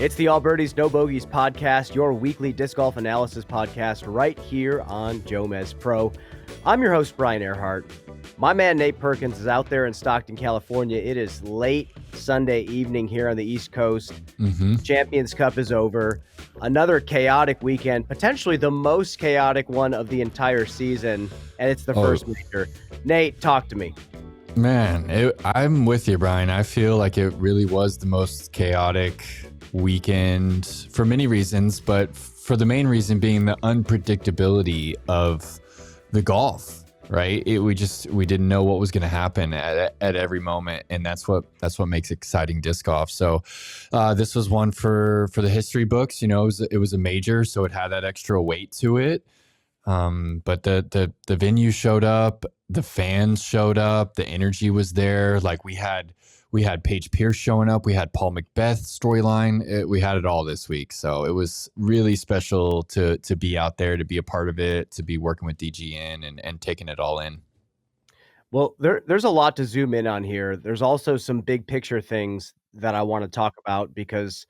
It's the All Birdies, No Bogeys podcast, your weekly disc golf analysis podcast right here on JomezPro. I'm your host, Brian Earhart. My man, Nate Perkins, is out there in Stockton, California. It is late Sunday evening here on the East Coast. Champions Cup is over. Another chaotic weekend, potentially the most chaotic one of the entire season, and it's the first major. Nate, talk to me. Man, I'm with you, Brian. I feel like it really was the most chaotic weekend for many reasons, but for the main reason being the unpredictability of the golf, right? We didn't know what was going to happen at every moment, and that's what makes exciting disc golf. So this was one for the history books. You know, it was a major, so it had that extra weight to it. But the venue showed up, the fans showed up, the energy was there. Like we had Paige Pierce showing up, we had Paul Macbeth storyline, we had it all this week. So it was really special to be out there, to be a part of it, to be working with DGN and taking it all in. Well, there's a lot to zoom in on here. There's also some big picture things that I want to talk about because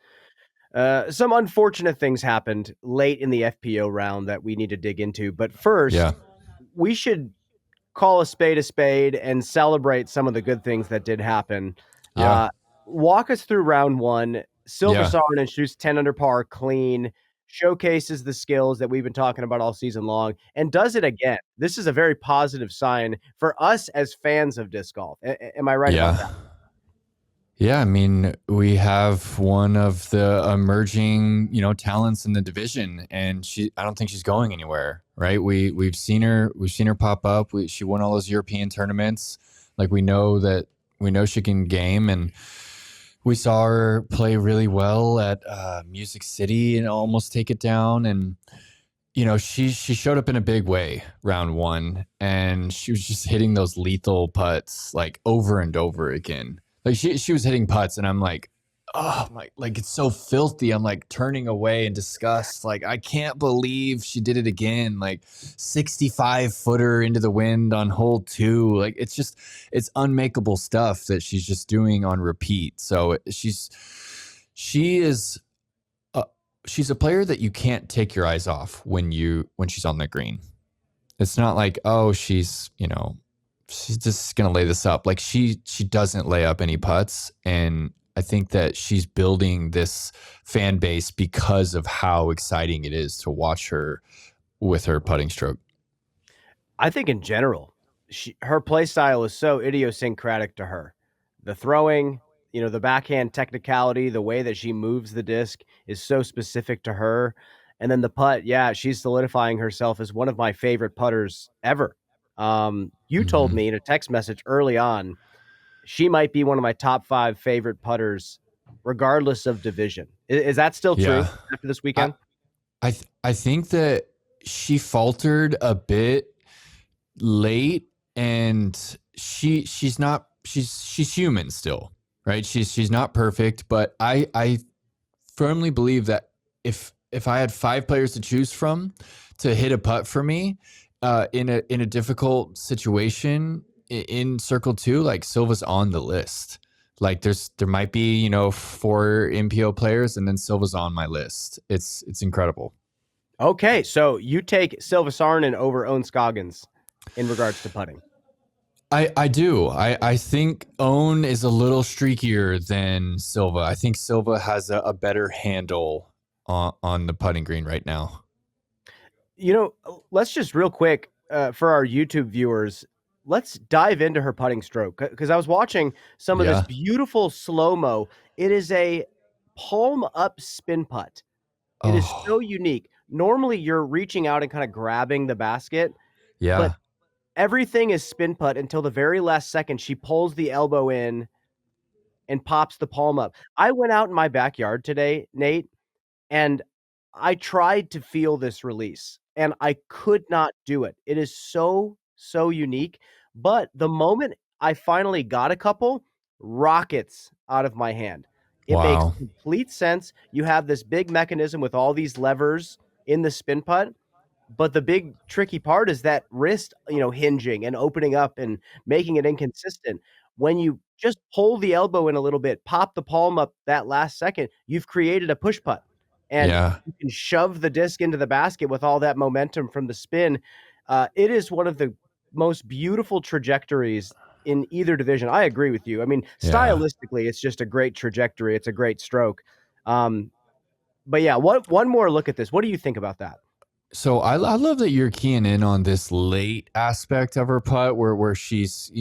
some unfortunate things happened late in the FPO round that we need to dig into. But first, we should call a spade and celebrate some of the good things that did happen. Walk us through round one. Silva shoots 10 under par clean, showcases the skills that we've been talking about all season long, and does it again. This is a very positive sign for us as fans of disc golf. Am I right about that? Yeah, I mean, we have one of the emerging, talents in the division, and I don't think she's going anywhere, right? We've seen her pop up. She won all those European tournaments. Like we know she can game, and we saw her play really well at Music City and almost take it down. And she showed up in a big way round one, and she was just hitting those lethal putts like over and over again. Like she was hitting putts, and I'm like, oh my, like it's so filthy. I'm like turning away in disgust. Like I can't believe she did it again. Like 65 footer into the wind on hole 2. Like it's unmakeable stuff that she's just doing on repeat. So she's a player that you can't take your eyes off when she's on the green. It's not like, oh, she's just going to lay this up. Like she doesn't lay up any putts. And I think that she's building this fan base because of how exciting it is to watch her with her putting stroke. I think in general, her play style is so idiosyncratic to her. The throwing, the backhand technicality, the way that she moves the disc is so specific to her. And then the putt, she's solidifying herself as one of my favorite putters ever. You told me in a text message early on, she might be one of my top 5 favorite putters, regardless of division. Is that still true after this weekend? I think that she faltered a bit late, and she's human still, right? She's not perfect, but I firmly believe that if I had 5 players to choose from to hit a putt for me, in a difficult situation in circle 2, like Silva's on the list. Like there might be 4 MPO players, and then Silva's on my list. It's incredible. Okay, so you take Silva Saarinen over Ohn Scoggins in regards to putting. I do. I think Ohn is a little streakier than Silva. I think Silva has a better handle on the putting green right now. Let's just real quick for our YouTube viewers, let's dive into her putting stroke, because I was watching some of this beautiful SlowMo. It is a palm up spin putt. It is so unique. Normally you're reaching out and kind of grabbing the basket. But everything is spin putt until the very last second. She pulls the elbow in and pops the palm up. I went out in my backyard today, Nate, and I tried to feel this release, and I could not do it. It is so unique. But the moment I finally got a couple, rockets out of my hand. It makes complete sense. You have this big mechanism with all these levers in the spin putt. But the big tricky part is that wrist, hinging and opening up and making it inconsistent. When you just pull the elbow in a little bit, pop the palm up that last second, you've created a push putt. And Yeah. you can shove the disc into the basket with all that momentum from the spin. It is one of the most beautiful trajectories in either division. I agree with you. I mean, Yeah. stylistically, it's just a great trajectory. It's a great stroke. But yeah, one more look at this. What do you think about that? So I love that you're keying in on this late aspect of her putt where she's,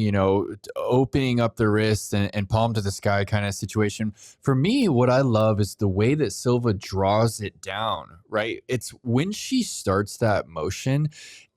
opening up the wrist and palm to the sky kind of situation. For me, what I love is the way that Silva draws it down, right? It's when she starts that motion,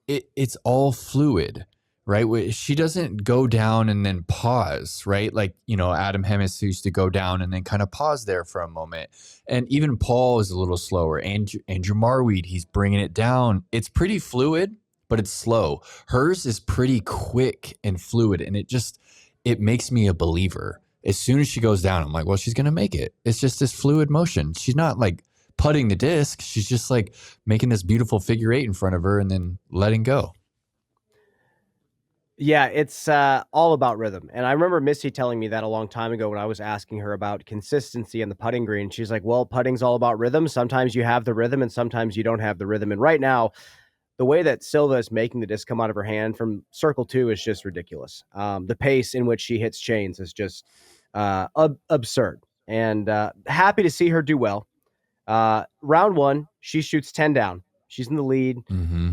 it's all fluid, right? She doesn't go down and then pause, right? Like, Adam Hemmis used to go down and then kind of pause there for a moment. And even Paul is a little slower. Andrew Marwede, he's bringing it down. It's pretty fluid, but it's slow. Hers is pretty quick and fluid. And it makes me a believer. As soon as she goes down, I'm like, well, she's going to make it. It's just this fluid motion. She's not like putting the disc. She's just like making this beautiful figure eight in front of her and then letting go. Yeah, it's all about rhythm. And I remember Missy telling me that a long time ago when I was asking her about consistency in the putting green. She's like, well, putting's all about rhythm. Sometimes you have the rhythm and sometimes you don't have the rhythm. And right now, the way that Silva is making the disc come out of her hand from circle 2 is just ridiculous. The pace in which she hits chains is just absurd. And happy to see her do well. Round 1, she shoots 10 down. She's in the lead. Mm-hmm.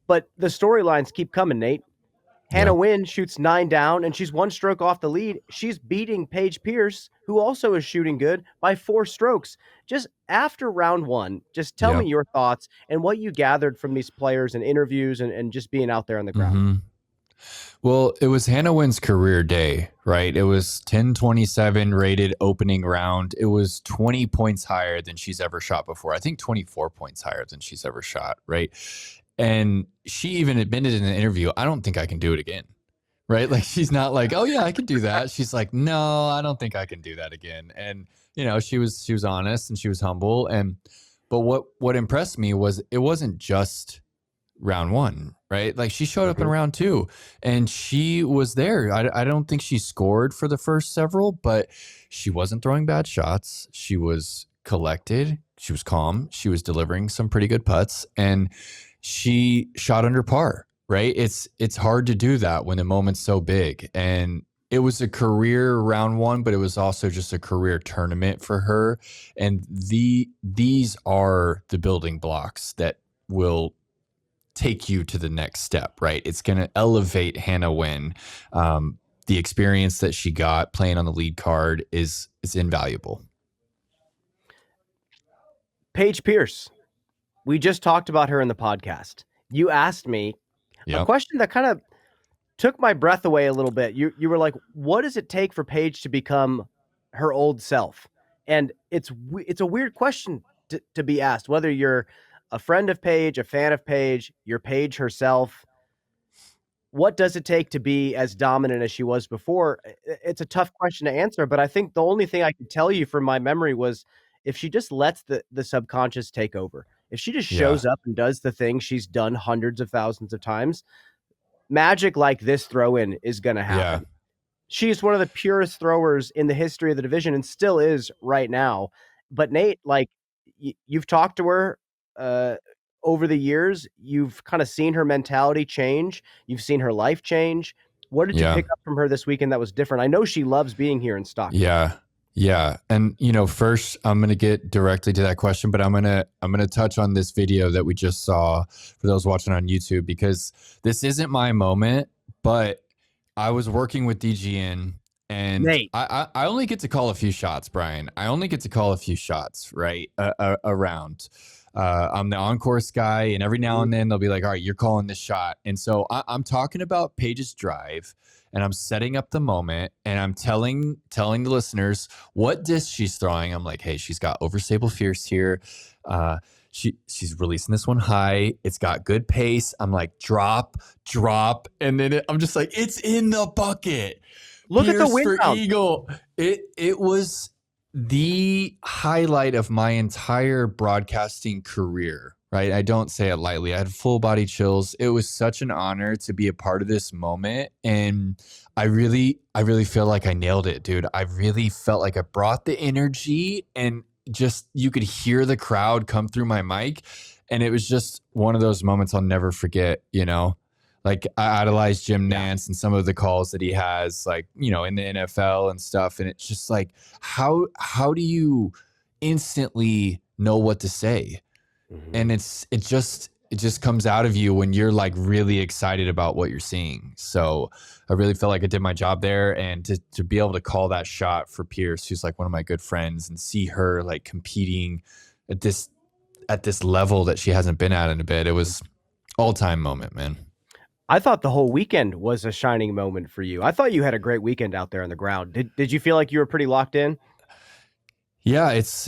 But the storylines keep coming, Nate. Hanna Huynh shoots 9 down, and she's 1 stroke off the lead. She's beating Paige Pierce, who also is shooting good, by 4 strokes. Just after round 1, just tell me your thoughts and what you gathered from these players and interviews and just being out there on the ground. Mm-hmm. Well, it was Hanna Huynn's career day, right? It was 1027 rated opening round. It was 20 points higher than she's ever shot before. I think 24 points higher than she's ever shot, right? And she even admitted in an interview, I don't think I can do it again. Right. Like she's not like, oh yeah, I can do that. She's like, no, I don't think I can do that again. And, she was honest and she was humble. But what impressed me was it wasn't just round 1, right? Like she showed up in round 2 and she was there. I don't think she scored for the first several, but she wasn't throwing bad shots. She was collected. She was calm. She was delivering some pretty good putts and she shot under par, right? It's hard to do that when the moment's so big. And it was a career round 1, but it was also just a career tournament for her. And these are the building blocks that will take you to the next step, right? It's going to elevate Hanna Huynh. The experience that she got playing on the lead card is invaluable. Paige Pierce. We just talked about her in the podcast. You asked me a question that kind of took my breath away a little bit. You were like, what does it take for Paige to become her old self? And it's a weird question to be asked, whether you're a friend of Paige, a fan of Paige, you're Paige herself. What does it take to be as dominant as she was before? It's a tough question to answer, but I think the only thing I could tell you from my memory was if she just lets the subconscious take over. If she just shows up and does the thing she's done hundreds of thousands of times, magic like this throw-in is going to happen. Yeah. She's one of the purest throwers in the history of the division and still is right now. But Nate, like you've talked to her over the years, you've kind of seen her mentality change. You've seen her life change. What did you pick up from her this weekend that was different? I know she loves being here in Stockton. Yeah. And first I'm going to get directly to that question, but I'm going to touch on this video that we just saw for those watching on YouTube, because this isn't my moment, but I was working with DGN and Nate. I only get to call a few shots, Brian. I only get to call a few shots, right? Around. I'm the on-course guy, and every now and then they'll be like, all right, you're calling this shot. And so I'm talking about Paige's drive, and I'm setting up the moment, and I'm telling the listeners what disc she's throwing. I'm like, hey, she's got overstable fierce here. She's releasing this one high. It's got good pace. I'm like, drop. And then I'm just like, it's in the bucket. Look at the wind for eagle. It was the highlight of my entire broadcasting career, right? I don't say it lightly. I had full body chills. It was such an honor to be a part of this moment. And I really feel like I nailed it, dude. I really felt like I brought the energy, and just, you could hear the crowd come through my mic. And it was just one of those moments I'll never forget, you know? Like, I idolize Jim Nance and some of the calls that he has, like, you know, in the NFL and stuff. And it's just like, how do you instantly know what to say? And it just comes out of you when you're like really excited about what you're seeing. So I really felt like I did my job there, and to be able to call that shot for Pierce, who's like one of my good friends, and see her like competing at this level that she hasn't been at in a bit. It was all-time moment, man. I thought the whole weekend was a shining moment for you. I thought you had a great weekend out there on the ground. Did you feel like you were pretty locked in? Yeah, it's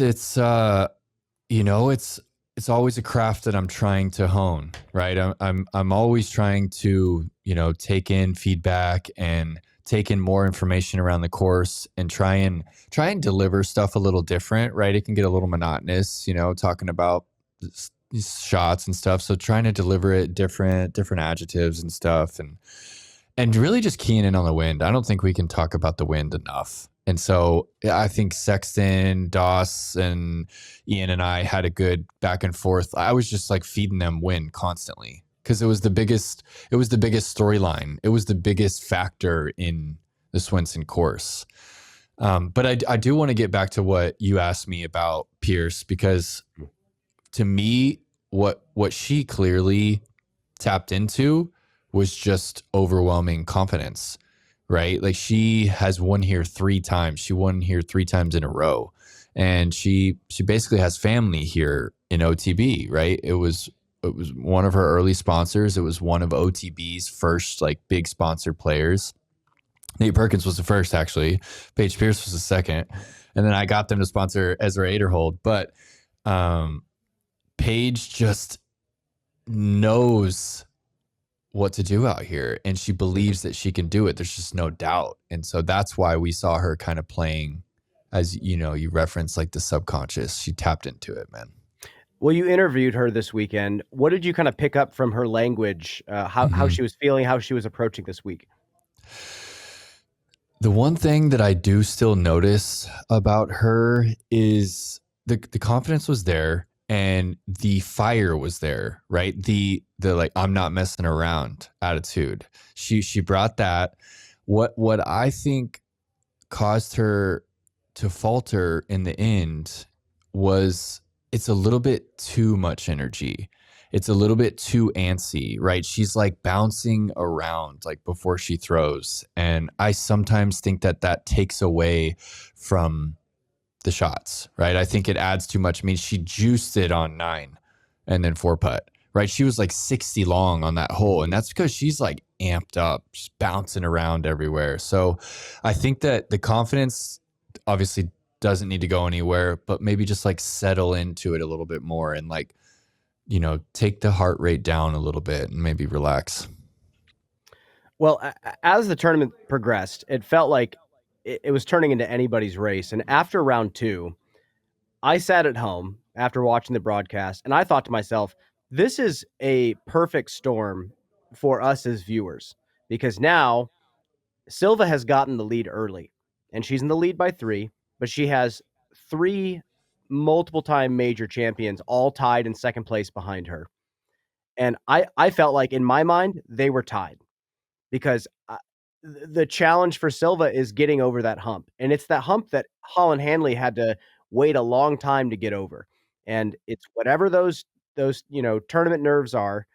you know, it's always a craft that I'm trying to hone, right? I'm always trying to, you know, take in feedback and take in more information around the course, and try and deliver stuff a little different, right? It can get a little monotonous, you know, talking about these shots and stuff. So trying to deliver it different adjectives and stuff, and really just keying in on the wind. I don't think we can talk about the wind enough. And so I think Sexton, Doss, and Ian and I had a good back and forth. I was just like feeding them wind constantly, because it was the biggest storyline. It was the biggest factor in the Swenson course. But I do want to get back to what you asked me about Pierce, because to me, what she clearly tapped into was just overwhelming confidence, right? Like, she has won here 3 times. She won here 3 times in a row. And she basically has family here in OTB, right? It was one of her early sponsors. It was one of OTB's first like big sponsored players. Nate Perkins was the first, actually. Paige Pierce was the second. And then I got them to sponsor Ezra Aderhold. But Paige just knows what to do out here, and she believes that she can do it. There's just no doubt. And so that's why we saw her kind of playing, as you know, you referenced like the subconscious. She tapped into it, man. Well, you interviewed her this weekend. What did you kind of pick up from her language, how she was feeling, how she was approaching this week? The one thing that I do still notice about her is the confidence was there, and the fire was there, right? The like, I'm not messing around attitude. She brought that. What I think caused her to falter in the end was, it's a little bit too much energy. It's a little bit too antsy, right? She's like bouncing around like before she throws. And I sometimes think that takes away from the shots, right? I think it adds too much. I mean, she juiced it on 9 and then 4 putt, right? She was like 60 long on that hole. And that's because she's like amped up, just bouncing around everywhere. So I think that the confidence obviously doesn't need to go anywhere, but maybe just like settle into it a little bit more, and like, you know, take the heart rate down a little bit and maybe relax. Well, as the tournament progressed, it felt like it was turning into anybody's race. And after round 2, I sat at home after watching the broadcast, and I thought to myself, this is a perfect storm for us as viewers, because now Silva has gotten the lead early, and she's in the lead by 3, but she has 3 multiple-time major champions all tied in second place behind her. And I felt like in my mind, they were tied, because the challenge for Silva is getting over that hump. And it's that hump that Holland Hanley had to wait a long time to get over. And it's whatever those, you know, tournament nerves are,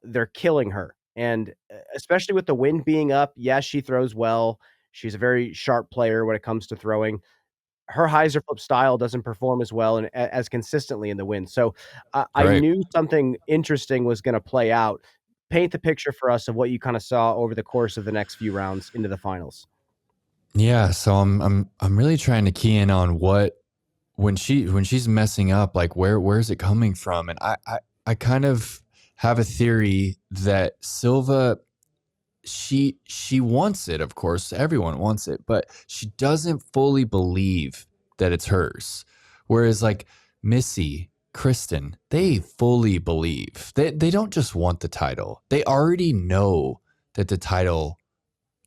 they're killing her. And especially with the wind being up, yes, she throws well. She's a very sharp player when it comes to throwing. Her hyzer flip style doesn't perform as well and as consistently in the wind. So I Right. knew something interesting was going to play out. Paint the picture for us of what you kind of saw over the course of the next few rounds into the finals. Yeah. So I'm really trying to key in on what, when she's messing up, like where's it coming from? And I kind of have a theory that Silva, she wants it, of course, everyone wants it, but she doesn't fully believe that it's hers. Whereas like Missy, Kristin, they fully believe. They don't just want the title. They already know that the title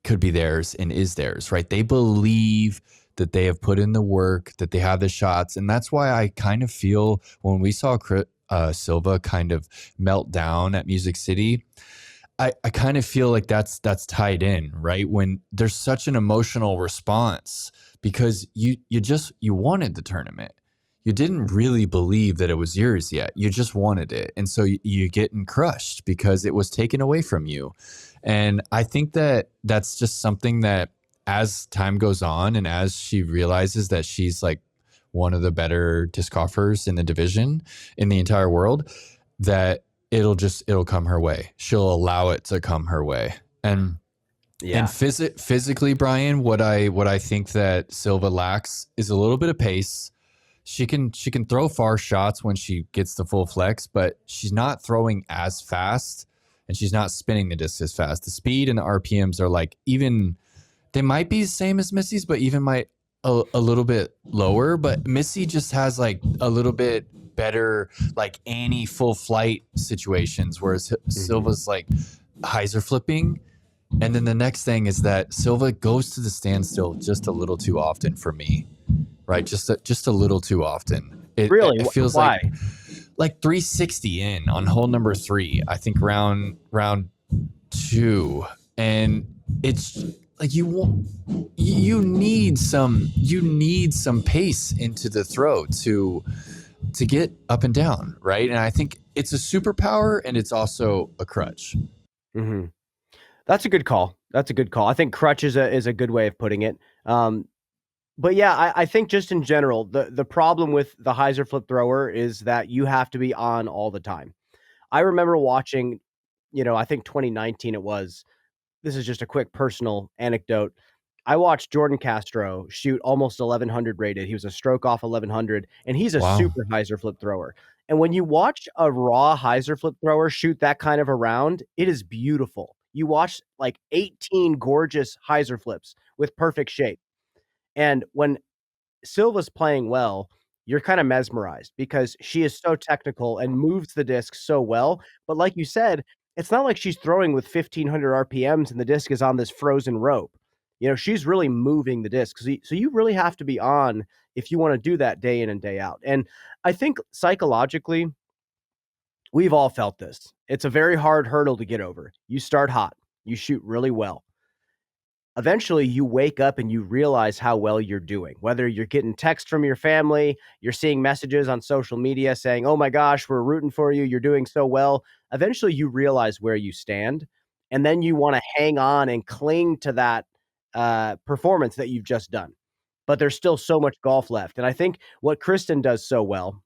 could be theirs and is theirs, right? They believe that they have put in the work, that they have the shots. And that's why I kind of feel when we saw Silva kind of melt down at Music City, I kind of feel like that's tied in, right? When there's such an emotional response because you wanted the tournament. You didn't really believe that it was yours yet. You just wanted it. And so you're getting crushed because it was taken away from you. And I think that that's just something that as time goes on and as she realizes that she's like one of the better disc golfers in the division in the entire world, that it'll come her way. She'll allow it to come her way. And physically, Brian, what I think that Silva lacks is a little bit of pace. She can throw far shots when she gets the full flex, but she's not throwing as fast and she's not spinning the disc as fast. The speed and the RPMs are like they might be the same as Missy's, but even a little bit lower. But Missy just has like a little bit better like Annie full flight situations, whereas Silva's like hyzer flipping. And then the next thing is that Silva goes to the standstill just a little too often for me, right? Just a little too often. It feels why? like 360 in on hole number 3, I think round 2, and it's like you need some pace into the throw to get up and down, right? And I think it's a superpower and it's also a crutch. Mm-hmm. That's a good call. I think crutch is a good way of putting it. But yeah, I think just in general, the problem with the hyzer flip thrower is that you have to be on all the time. I remember watching, I think 2019 it was. This is just a quick personal anecdote. I watched Jordan Castro shoot almost 1100 rated. He was a stroke off 1100, and he's a super hyzer flip thrower. And when you watch a raw hyzer flip thrower shoot that kind of a round, it is beautiful. You watch like 18 gorgeous hyzer flips with perfect shape. And when Silva's playing well, you're kind of mesmerized because she is so technical and moves the disc so well. But like you said, it's not like she's throwing with 1500 RPMs and the disc is on this frozen rope. She's really moving the disc. So you really have to be on if you want to do that day in and day out. And I think psychologically, we've all felt this. It's a very hard hurdle to get over. You start hot, you shoot really well. Eventually you wake up and you realize how well you're doing, whether you're getting text from your family, you're seeing messages on social media saying, oh my gosh, we're rooting for you. You're doing so well. Eventually you realize where you stand, and then you want to hang on and cling to that performance that you've just done. But there's still so much golf left. And I think what Kristin does so well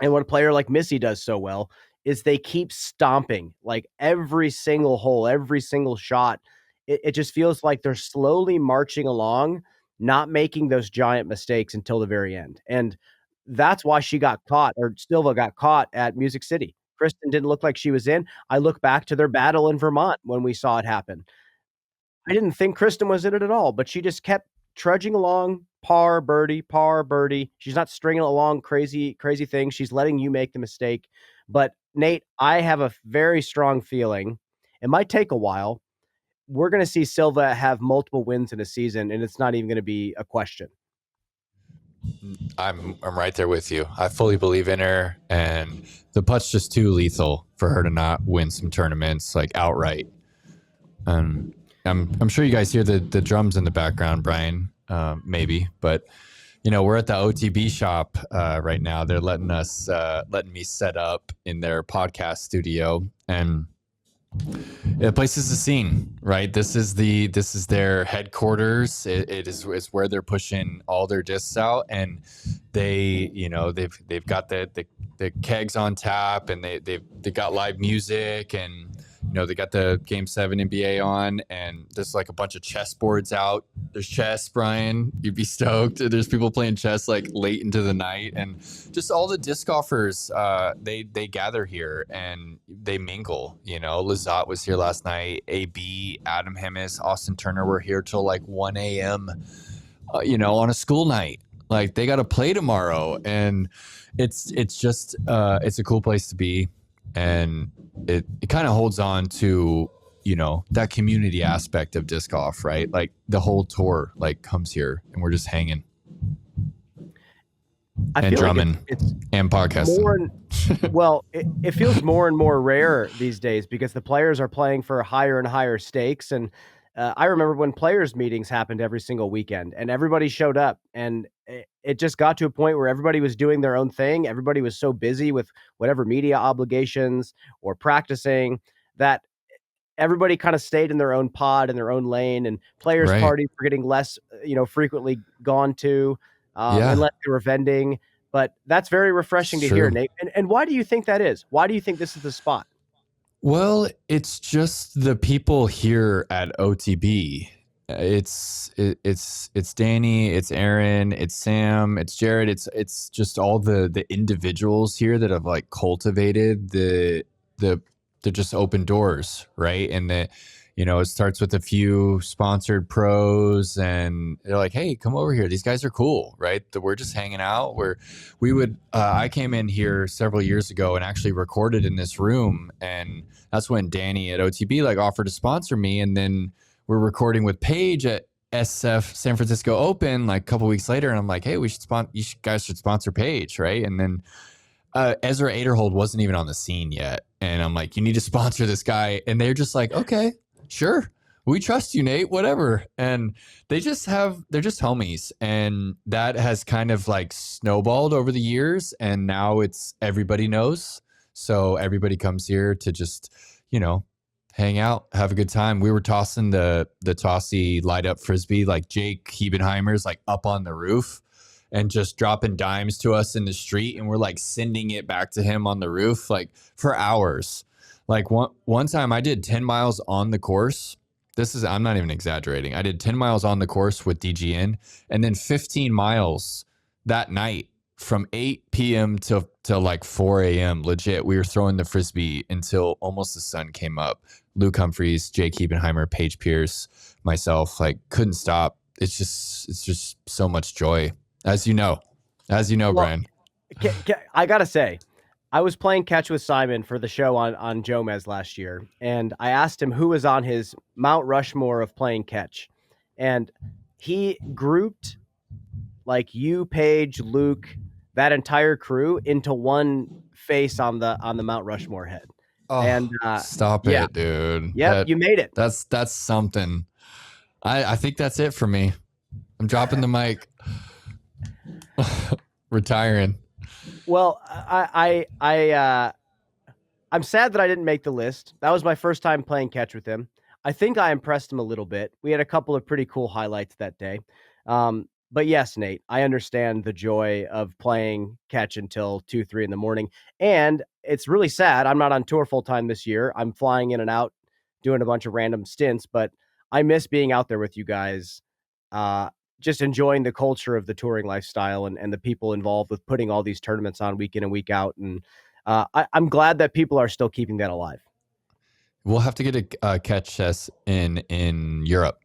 and what a player like Missy does so well is they keep stomping like every single hole, every single shot. It just feels like they're slowly marching along, not making those giant mistakes until the very end. And that's why she got caught, or Silva got caught at Music City. Kristin didn't look like she was in. I look back to their battle in Vermont when we saw it happen. I didn't think Kristin was in it at all, but she just kept trudging along, par, birdie, par, birdie. She's not stringing along crazy things. She's letting you make the mistake. But Nate, I have a very strong feeling. It might take a while. We're going to see Silva have multiple wins in a season, and it's not even going to be a question. I'm right there with you. I fully believe in her, and the putt's just too lethal for her to not win some tournaments like outright. I'm sure you guys hear the drums in the background, Brian, maybe, but we're at the OTB shop right now. They're letting me set up in their podcast studio, and the place is the scene, right? This is their headquarters. It's where they're pushing all their discs out, and they've got the kegs on tap, and they got live music, and they got the Game 7 NBA on, and there's like a bunch of chess boards out. There's chess, Brian. You'd be stoked. There's people playing chess like late into the night, and just all the disc golfers. They gather here and they mingle. Lizotte was here last night. AB, Adam Hemmis, Austin Turner were here till like 1 a.m. On a school night. Like they got to play tomorrow, and it's just it's a cool place to be, and it kind of holds on to, you know, that community aspect of disc golf, right? Like the whole tour like comes here, and we're just hanging. I and feel drumming like it's and podcasting. well, it feels more and more rare these days because the players are playing for higher and higher stakes. And I remember when players meetings happened every single weekend and everybody showed up, and it just got to a point where everybody was doing their own thing. Everybody was so busy with whatever media obligations or practicing that everybody kind of stayed in their own pod, in their own lane, and players' Right. parties were getting less, frequently gone to, Yeah. unless they were vending. But that's very refreshing to hear, Nate. And why do you think that is? Why do you think this is the spot? Well, it's just the people here at OTB. It's Danny, it's Aaron, it's Sam, it's Jared. It's just all the individuals here that have like cultivated the just open doors, right? And that, you know, it starts with a few sponsored pros, and they're like, hey, come over here. These guys are cool, right? We're just hanging out. I came in here several years ago and actually recorded in this room. And that's when Danny at OTB like offered to sponsor me. And then we're recording with Paige at SF San Francisco Open like a couple weeks later. And I'm like, hey, guys should sponsor Paige, right? And then Ezra Aderhold wasn't even on the scene yet. And I'm like, you need to sponsor this guy. And they're just like, okay, sure. We trust you, Nate, whatever. And they're just homies. And that has kind of like snowballed over the years. And now it's everybody knows. So everybody comes here to just, you know, hang out, have a good time. We were tossing the tossy light up Frisbee, like Jake Hebenheimer's like up on the roof and just dropping dimes to us in the street, and we're like sending it back to him on the roof like for hours. Like one time I did 10 miles on the course. I'm not even exaggerating. I did 10 miles on the course with DGN, and then 15 miles that night from 8 p.m. to like 4 a.m. Legit, we were throwing the Frisbee until almost the sun came up. Luke Humphreys, Jake Hebenheimer, Paige Pierce, myself, like couldn't stop. It's just so much joy. As you know, well, Brian. I got to say, I was playing catch with Simon for the show on Jomez last year, and I asked him who was on his Mount Rushmore of playing catch. And he grouped like you, Paige, Luke, that entire crew into one face on the Mount Rushmore head. Oh, and stop it, dude. Yeah, you made it. That's something. I think that's it for me. I'm dropping the mic. Retiring. Well, I'm sad that I didn't make the list. That was my first time playing catch with him. I think I impressed him a little bit. We had a couple of pretty cool highlights that day. But yes, Nate, I understand the joy of playing catch until 2, 3 in the morning. And it's really sad. I'm not on tour full time this year. I'm flying in and out, doing a bunch of random stints, but I miss being out there with you guys. Just enjoying the culture of the touring lifestyle and the people involved with putting all these tournaments on week in and week out. And I'm glad that people are still keeping that alive. We'll have to get a catch test in Europe.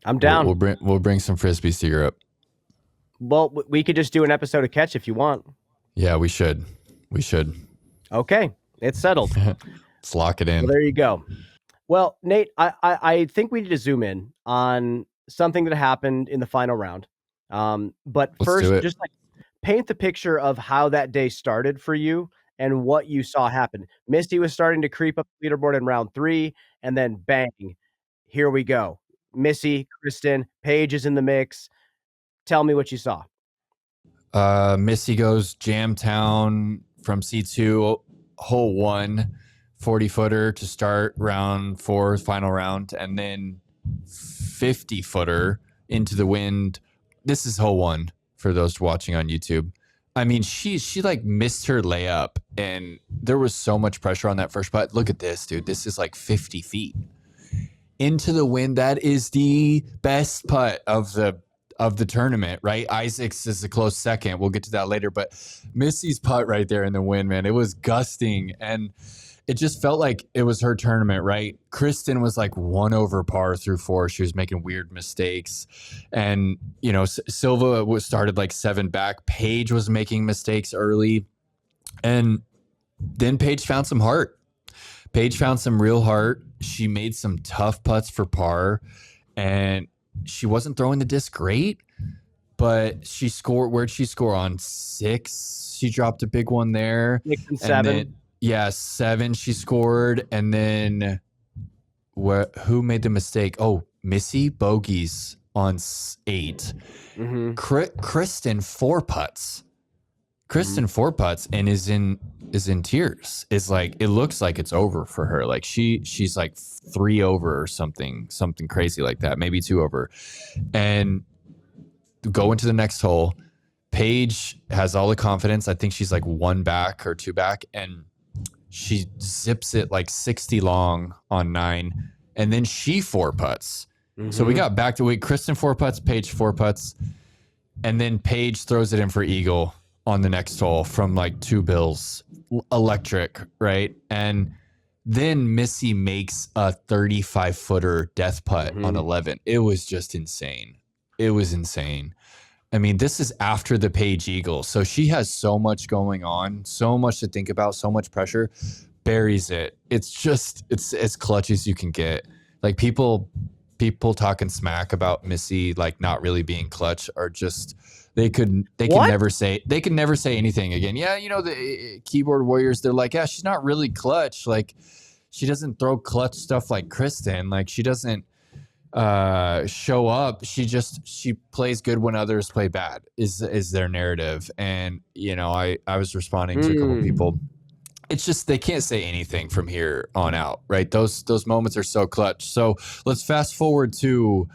I'm down. We'll bring some Frisbees to Europe. Well, we could just do an episode of catch if you want. Yeah, we should. Okay. It's settled. Let's lock it in. Well, there you go. Well, Nate, I think we need to zoom in on something that happened in the final round. But first, just like paint the picture of how that day started for you and what you saw happen. Missy was starting to creep up the leaderboard in round 3, and then bang, here we go. Missy, Kristin, Paige is in the mix. Tell me what you saw. Missy goes Jam Town from C2, hole 1, 40-footer to start round 4, final round, and then 50-footer into the wind. This is hole 1 for those watching on YouTube. I mean, she like missed her layup, and there was so much pressure on that first putt. Look at this, dude. This is like 50 feet into the wind. That is the best putt of the tournament, right? Isaac's is a close second. We'll get to that later, but Missy's putt right there in the wind, man, it was gusting, and it just felt like it was her tournament, right? Kristin was like 1 over par through 4. She was making weird mistakes. And, you know, Silva was started like 7 back. Paige was making mistakes early. And then Paige found some heart. Paige found some real heart. She made some tough putts for par. And she wasn't throwing the disc great, but she scored. Where'd she score on 6? She dropped a big one there. 6 and 7. Yeah, 7 she scored. And then who made the mistake? Oh, Missy, Bogeys on 8. Mm-hmm. Kristin 4 putts. Kristin 4 putts and is in tears. It's like, it looks like it's over for her. Like she's like 3 over or something crazy like that, maybe 2 over. And go into the next hole. Paige has all the confidence. I think she's like 1 back or 2 back, and she zips it like 60 long on 9, and then she 4 putts. Mm-hmm. So we got back to Kristin 4 putts, Paige 4 putts, and then Paige throws it in for eagle on the next hole from like 2 bills, electric, right? And then Missy makes a 35-footer death putt on 11. It was just insane. It was insane. I mean, this is after the Paige eagle. So she has so much going on, so much to think about, so much pressure, buries it. It's just, it's as clutch as you can get. Like people talking smack about Missy, like not really being clutch, are just, they can never say anything again. Yeah. You know, the keyboard warriors, they're like, yeah, she's not really clutch. Like she doesn't throw clutch stuff like Kristin. Like she doesn't show up. She plays good when others play bad is their narrative. And, you know, I was responding to a couple people. It's just, they can't say anything from here on out, right? Those moments are so clutch. So let's fast forward to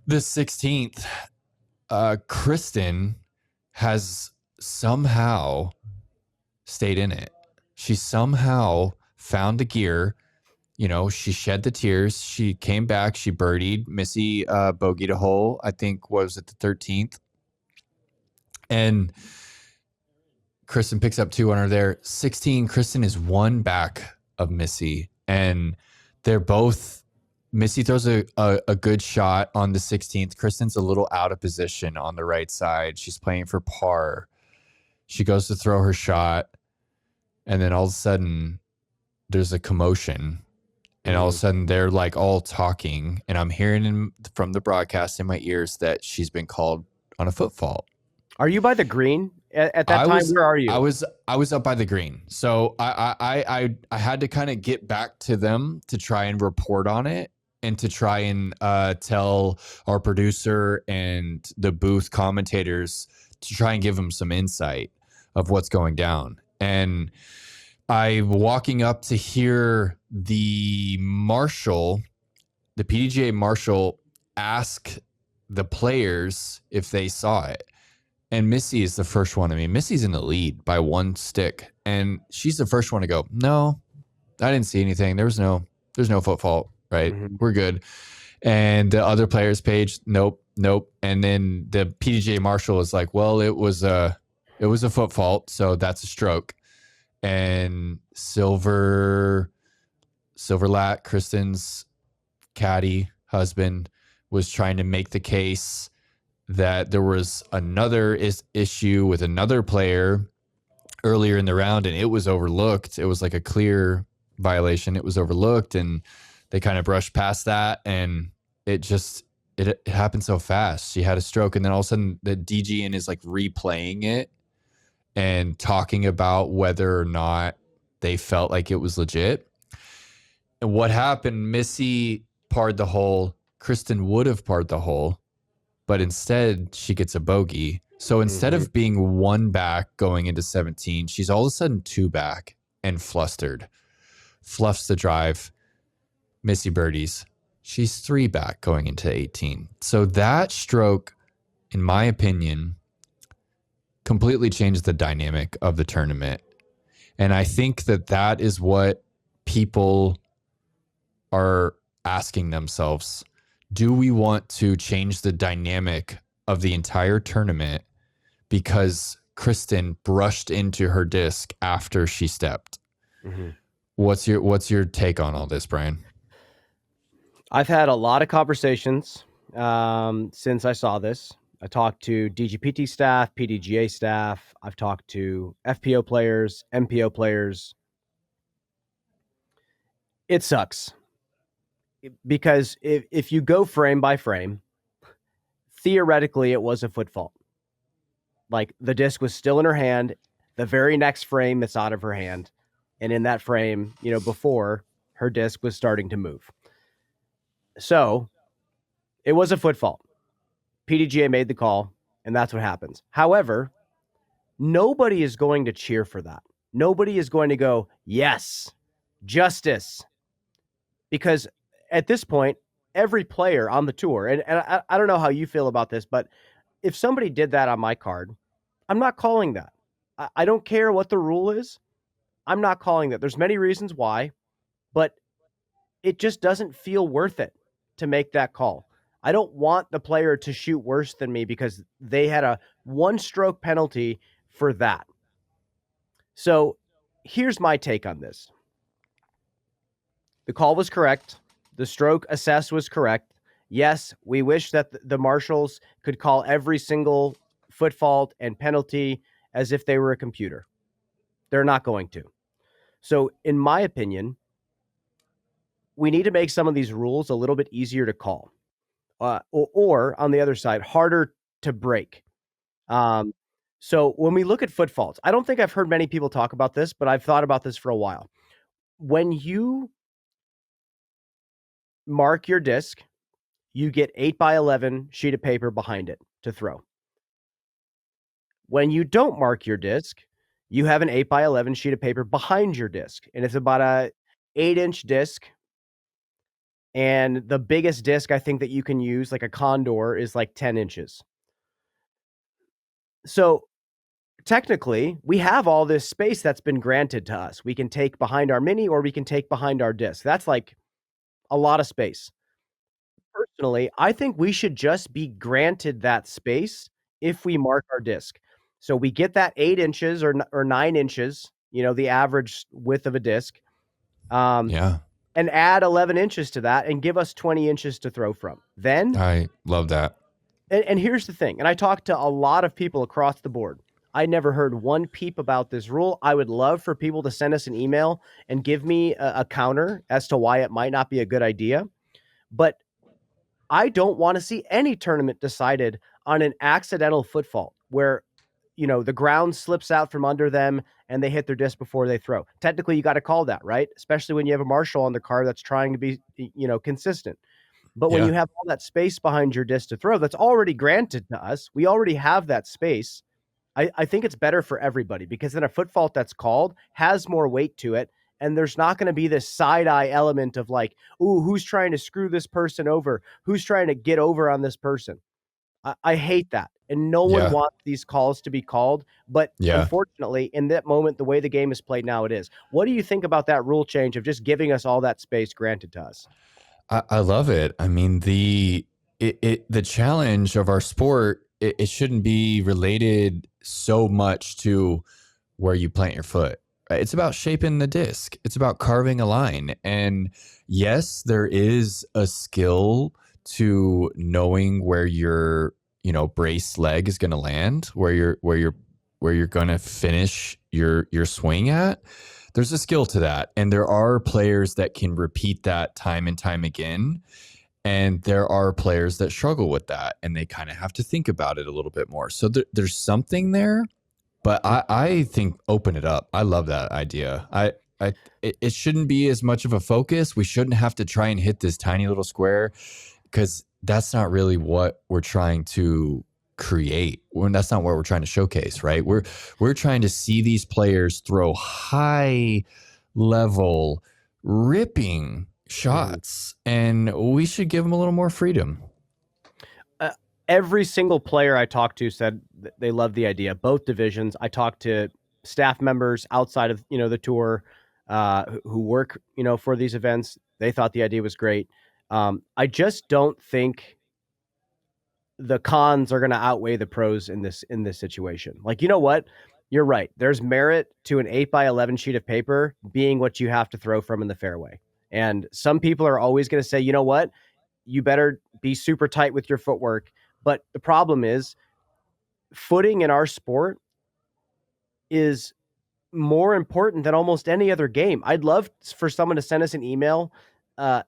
the 16th. Kristin has somehow stayed in it. She somehow found the gear. You know, she shed the tears. She came back. She birdied. Missy bogeyed a hole, I think, was it the 13th? And Kristin picks up 2 under there. 16, Kristin is 1 back of Missy. And they're both, Missy throws a good shot on the 16th. Kristin's a little out of position on the right side. She's playing for par. She goes to throw her shot. And then all of a sudden, there's a commotion. And all of a sudden, they're like all talking. And I'm hearing from the broadcast in my ears that she's been called on a foot fault. Are you by the green at that time? Where are you? I was up by the green. So I had to kind of get back to them to try and report on it and to try and tell our producer and the booth commentators to try and give them some insight of what's going down. And I'm walking up to hear the PDGA marshal, ask the players if they saw it. And Missy is the first one. I mean, Missy's in the lead by 1 stick. And she's the first one to go, no, I didn't see anything. There's no foot fault, right? Mm-hmm. We're good. And the other players, Paige, nope. And then the PDGA marshal is like, well, it was a foot fault, so that's a stroke. And Silverlat, Kristin's caddy husband, was trying to make the case that there was another issue with another player earlier in the round, and it was overlooked. It was like a clear violation. It was overlooked, and they kind of brushed past that, and it happened so fast. She had a stroke, and then all of a sudden the DGN is like replaying it and talking about whether or not they felt like it was legit. And what happened, Missy parred the hole. Kristin would have parred the hole, but instead she gets a bogey. So instead of being 1 back going into 17, she's all of a sudden 2 back and flustered. Fluffs the drive. Missy birdies. She's 3 back going into 18. So that stroke, in my opinion, completely changed the dynamic of the tournament. And I think that is what people are asking themselves. Do we want to change the dynamic of the entire tournament because Kristin brushed into her disc after she stepped? Mm-hmm. What's your take on all this, Brian? I've had a lot of conversations since I saw this. I talked to DGPT staff, PDGA staff. I've talked to FPO players, MPO players. It sucks because if you go frame by frame, theoretically it was a foot fault. Like the disc was still in her hand. The very next frame, it's out of her hand. And in that frame, before, her disc was starting to move. So it was a foot fault. PDGA made the call, and that's what happens. However, nobody is going to cheer for that. Nobody is going to go, yes, justice. Because at this point, every player on the tour, and I don't know how you feel about this, but if somebody did that on my card, I'm not calling that. I don't care what the rule is. I'm not calling that. There's many reasons why, but it just doesn't feel worth it to make that call. I don't want the player to shoot worse than me because they had a 1-stroke penalty for that. So here's my take on this. The call was correct. The stroke assessed was correct. Yes, we wish that the marshals could call every single foot fault and penalty as if they were a computer. They're not going to. So in my opinion, we need to make some of these rules a little bit easier to call. Or on the other side, harder to break. So when we look at foot faults, I don't think I've heard many people talk about this, but I've thought about this for a while. When you mark your disc, you get 8x11 sheet of paper behind it to throw. When you don't mark your disc, you have an 8x11 sheet of paper behind your disc, and it's about a 8-inch disc. And the biggest disc I think that you can use, like a Condor, is like 10 inches. So technically, we have all this space that's been granted to us. We can take behind our mini or we can take behind our disc. That's like a lot of space. Personally, I think we should just be granted that space if we mark our disc. So we get that 8 inches or 9 inches, the average width of a disc. Yeah. And add 11 inches to that and give us 20 inches to throw from. Then I love that. And here's the thing, and I talked to a lot of people across the board. I never heard one peep about this rule. I would love for people to send us an email and give me a counter as to why it might not be a good idea. But I don't want to see any tournament decided on an accidental foot fault where, the ground slips out from under them and they hit their disc before they throw. Technically, you got to call that, right? Especially when you have a marshal on the car that's trying to be, consistent. But when you have all that space behind your disc to throw, that's already granted to us. We already have that space. I think it's better for everybody because then a foot fault that's called has more weight to it. And there's not going to be this side-eye element of like, ooh, who's trying to screw this person over? Who's trying to get over on this person? I hate that. And no one wants these calls to be called. But unfortunately, in that moment, the way the game is played now, it is. What do you think about that rule change of just giving us all that space granted to us? I love it. I mean, the challenge of our sport, it shouldn't be related so much to where you plant your foot. Right? It's about shaping the disc. It's about carving a line. And yes, there is a skill to knowing where your, brace leg is going to land, where you're going to finish your swing at. There's a skill to that. And there are players that can repeat that time and time again. And there are players that struggle with that and they kind of have to think about it a little bit more. So there's something there, but I think open it up. I love that idea. It shouldn't be as much of a focus. We shouldn't have to try and hit this tiny little square because that's not really what we're trying to create. That's not what we're trying to showcase, right? We're trying to see these players throw high level ripping shots, and we should give them a little more freedom. Every single player I talked to said they love the idea. Both divisions. I talked to staff members outside of the tour who work for these events. They thought the idea was great. I just don't think the cons are going to outweigh the pros in this situation. Like, you know what? you're right. There's merit to an 8x11 sheet of paper being what you have to throw from in the fairway. And some people are always going to say, you know what? You better be super tight with your footwork. But the problem is, footing in our sport is more important than almost any other game. I'd love for someone to send us an email and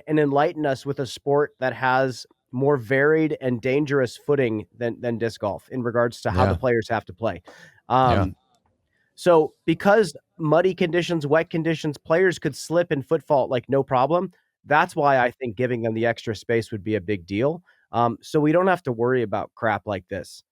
enlighten us with a sport that has more varied and dangerous footing than disc golf in regards to how the players have to play. So because muddy conditions, wet conditions, players could slip and foot fault like no problem. That's why I think giving them the extra space would be a big deal. So we don't have to worry about crap like this.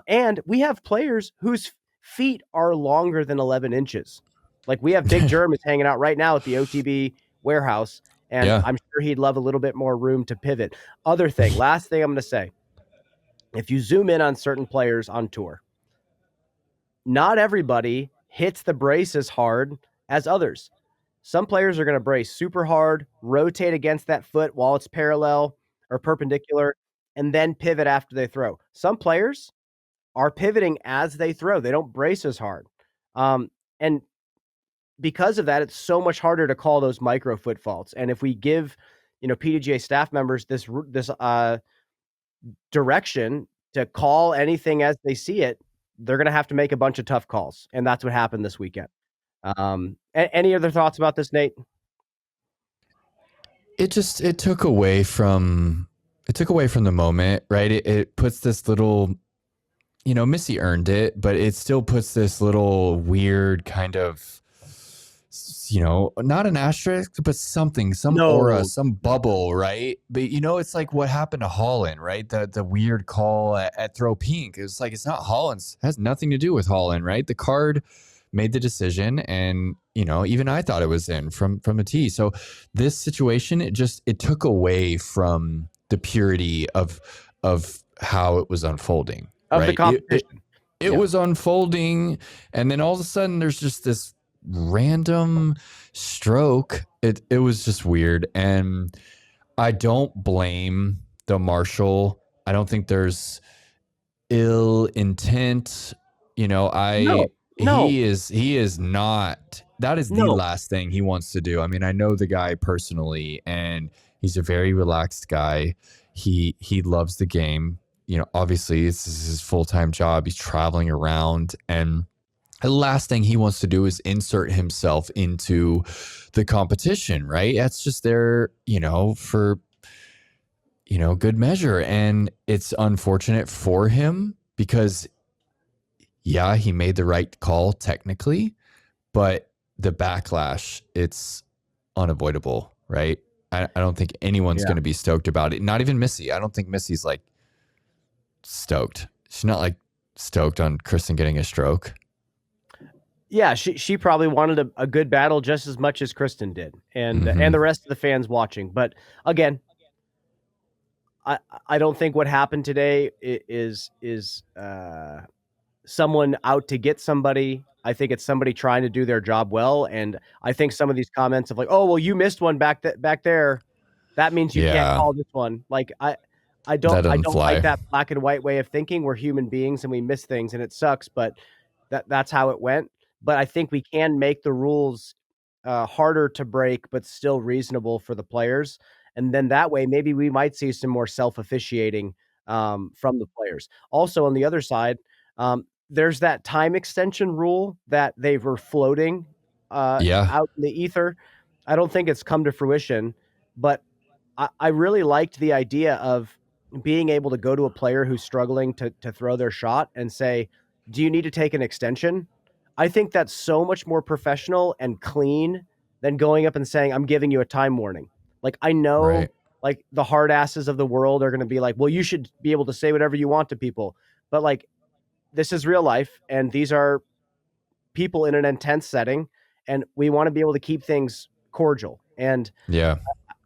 And we have players whose feet are longer than 11 inches. Like we have Big Germ is hanging out right now at the OTB warehouse, and I'm sure he'd love a little bit more room to pivot. Last thing I'm going to say, if you zoom in on certain players on tour, not everybody hits the brace as hard as others. Some players are going to brace super hard, rotate against that foot while it's parallel or perpendicular, and then pivot after they throw. Some players are pivoting as they throw. They don't brace as hard. And because of that, it's so much harder to call those micro foot faults. And if we give, PDGA staff members this direction to call anything as they see it, they're going to have to make a bunch of tough calls. And that's what happened this weekend. Any other thoughts about this, Nate? It took away from the moment, right? It puts this little, Missy earned it, but it still puts this little weird kind of, not an asterisk, but some aura, some bubble, right? But it's like what happened to Holland, right? The weird call at throw pink. It's like, it's not Holland's, it has nothing to do with Holland, right? The card made the decision, and even I thought it was in from the tee. So this situation, it took away from the purity of how it was unfolding, of right? The competition. It was unfolding, and then all of a sudden there's just this random stroke. It was just weird, and I don't blame the marshal. I don't think there's ill intent. No. He is not. That is the last thing he wants to do. I mean, I know the guy personally, and he's a very relaxed guy. He loves the game. Obviously this is his full-time job. He's traveling around, and the last thing he wants to do is insert himself into the competition, right? That's just there, for, good measure. And it's unfortunate for him because, yeah, he made the right call technically, but the backlash, it's unavoidable, right? I don't think anyone's going to be stoked about it. Not even Missy. I don't think Missy's like stoked. She's not like stoked on Kristin getting a stroke. Yeah, she probably wanted a good battle just as much as Kristin did, and the rest of the fans watching. But again, I don't think what happened today is someone out to get somebody. I think it's somebody trying to do their job well. And I think some of these comments of like, oh, well, you missed one back there. That means you can't call this one. Like I don't like that black and white way of thinking. We're human beings and we miss things and it sucks, but that's how it went. But I think we can make the rules harder to break, but still reasonable for the players. And then that way, maybe we might see some more self-officiating from the players. Also, on the other side, there's that time extension rule that they were floating out in the ether. I don't think it's come to fruition, but I really liked the idea of being able to go to a player who's struggling to throw their shot and say, do you need to take an extension? I think that's so much more professional and clean than going up and saying, I'm giving you a time warning. Like, I know like the hard asses of the world are going to be like, well, you should be able to say whatever you want to people. But like, this is real life, and these are people in an intense setting, and we want to be able to keep things cordial. And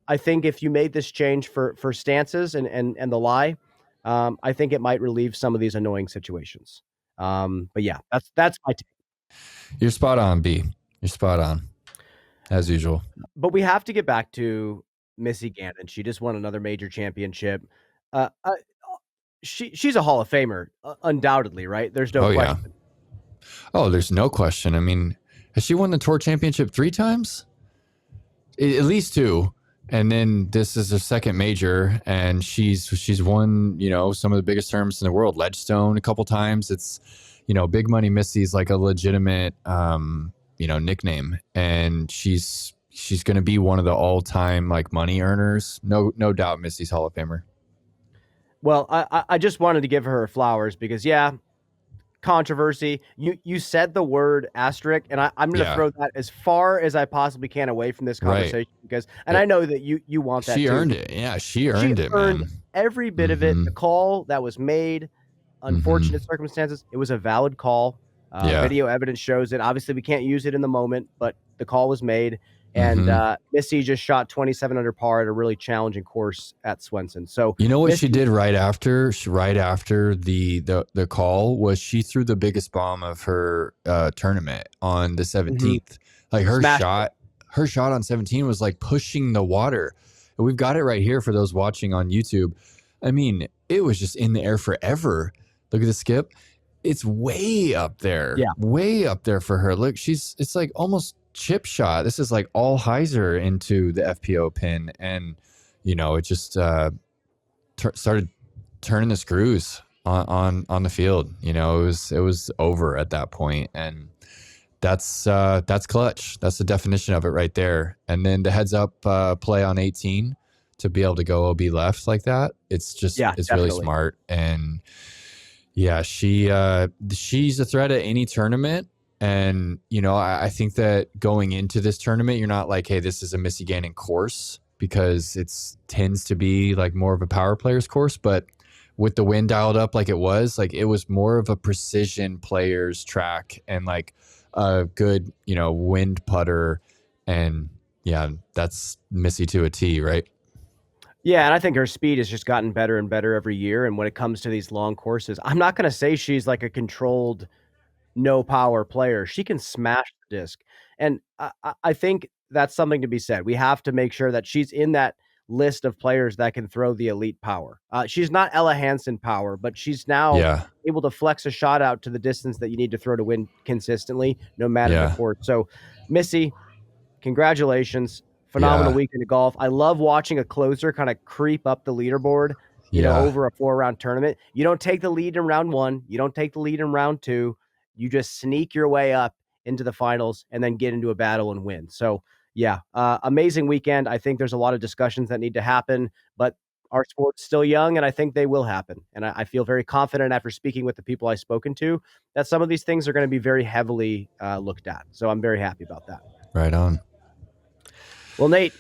I think if you made this change for stances and the lie, I think it might relieve some of these annoying situations. But yeah, that's my take. You're spot on, B. You're spot on, as usual. But we have to get back to Missy Gannon. She just won another major championship. She's a Hall of Famer, undoubtedly, right? There's no question. Oh, there's no question. I mean, has she won the tour championship 3 times? At least 2. And then this is her second major, and she's won, some of the biggest tournaments in the world, Ledgestone a couple times. It's, Big Money Missy's like a legitimate, nickname, and she's going to be one of the all-time like money earners. No doubt Missy's Hall of Famer. Well, I just wanted to give her flowers because, controversy. You said the word asterisk, and I'm going to throw that as far as I possibly can away from this conversation because, I know that you want that. She too. earned it. Yeah, she earned it, man. Every bit of it. The call that was made, unfortunate circumstances. It was a valid call. Video evidence shows it. Obviously, we can't use it in the moment, but the call was made. And Missy just shot 27 under par at a really challenging course at Swenson. So you know what Missy, she did right after the call was she threw the biggest bomb of her tournament on the 17th. Like her shot on 17 was like pushing the water. And we've got it right here for those watching on YouTube. I mean, it was just in the air forever. Look at the skip. It's way up there. Yeah. Way up there for her. Look, it's like almost chip shot. This is like all hyzer into the FPO pin, and it just started turning the screws on the field. It was over at that point, and that's clutch. That's the definition of it right there. And then the heads up play on 18 to be able to go OB left like that. It's just it's definitely really smart. And she's a threat at any tournament. And, I think that going into this tournament, you're not like, hey, this is a Missy Gannon course, because it tends to be like more of a power player's course. But with the wind dialed up like it was more of a precision player's track and like a good, wind putter. And that's Missy to a T, right? Yeah, and I think her speed has just gotten better and better every year. And when it comes to these long courses, I'm not going to say she's like a controlled no power player. She can smash the disc. And I think that's something to be said. We have to make sure that she's in that list of players that can throw the elite power. She's not Ella Hansen power, but she's now able to flex a shot out to the distance that you need to throw to win consistently, no matter the course. So Missy, congratulations. Phenomenal weekend of golf. I love watching a closer kind of creep up the leaderboard, over a 4-round tournament. You don't take the lead in round 1. You don't take the lead in round 2. You just sneak your way up into the finals and then get into a battle and win. So, amazing weekend. I think there's a lot of discussions that need to happen, but our sport's still young, and I think they will happen. And I feel very confident after speaking with the people I've spoken to that some of these things are going to be very heavily looked at. So I'm very happy about that. Right on. Well, Nate,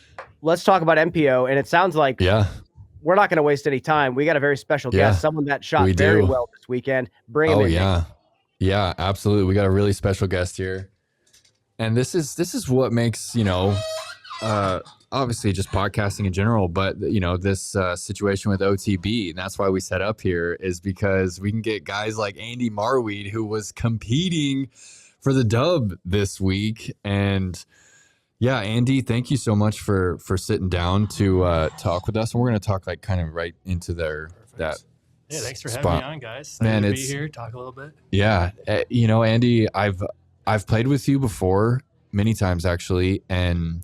let's talk about MPO. And it sounds like we're not going to waste any time. We got a very special guest, someone that shot very well this weekend. Bring him in. Yeah. Yeah, absolutely. We got a really special guest here. And this is what makes, obviously just podcasting in general, but, this situation with OTB. And that's why we set up here, is because we can get guys like Andy Marwede, who was competing for the dub this week. And Andy, thank you so much for sitting down to talk with us. And we're going to talk like kind of right into that. Yeah, thanks for having me on, guys. Excited to be here, talk a little bit. Yeah, Andy, I've played with you before many times actually, and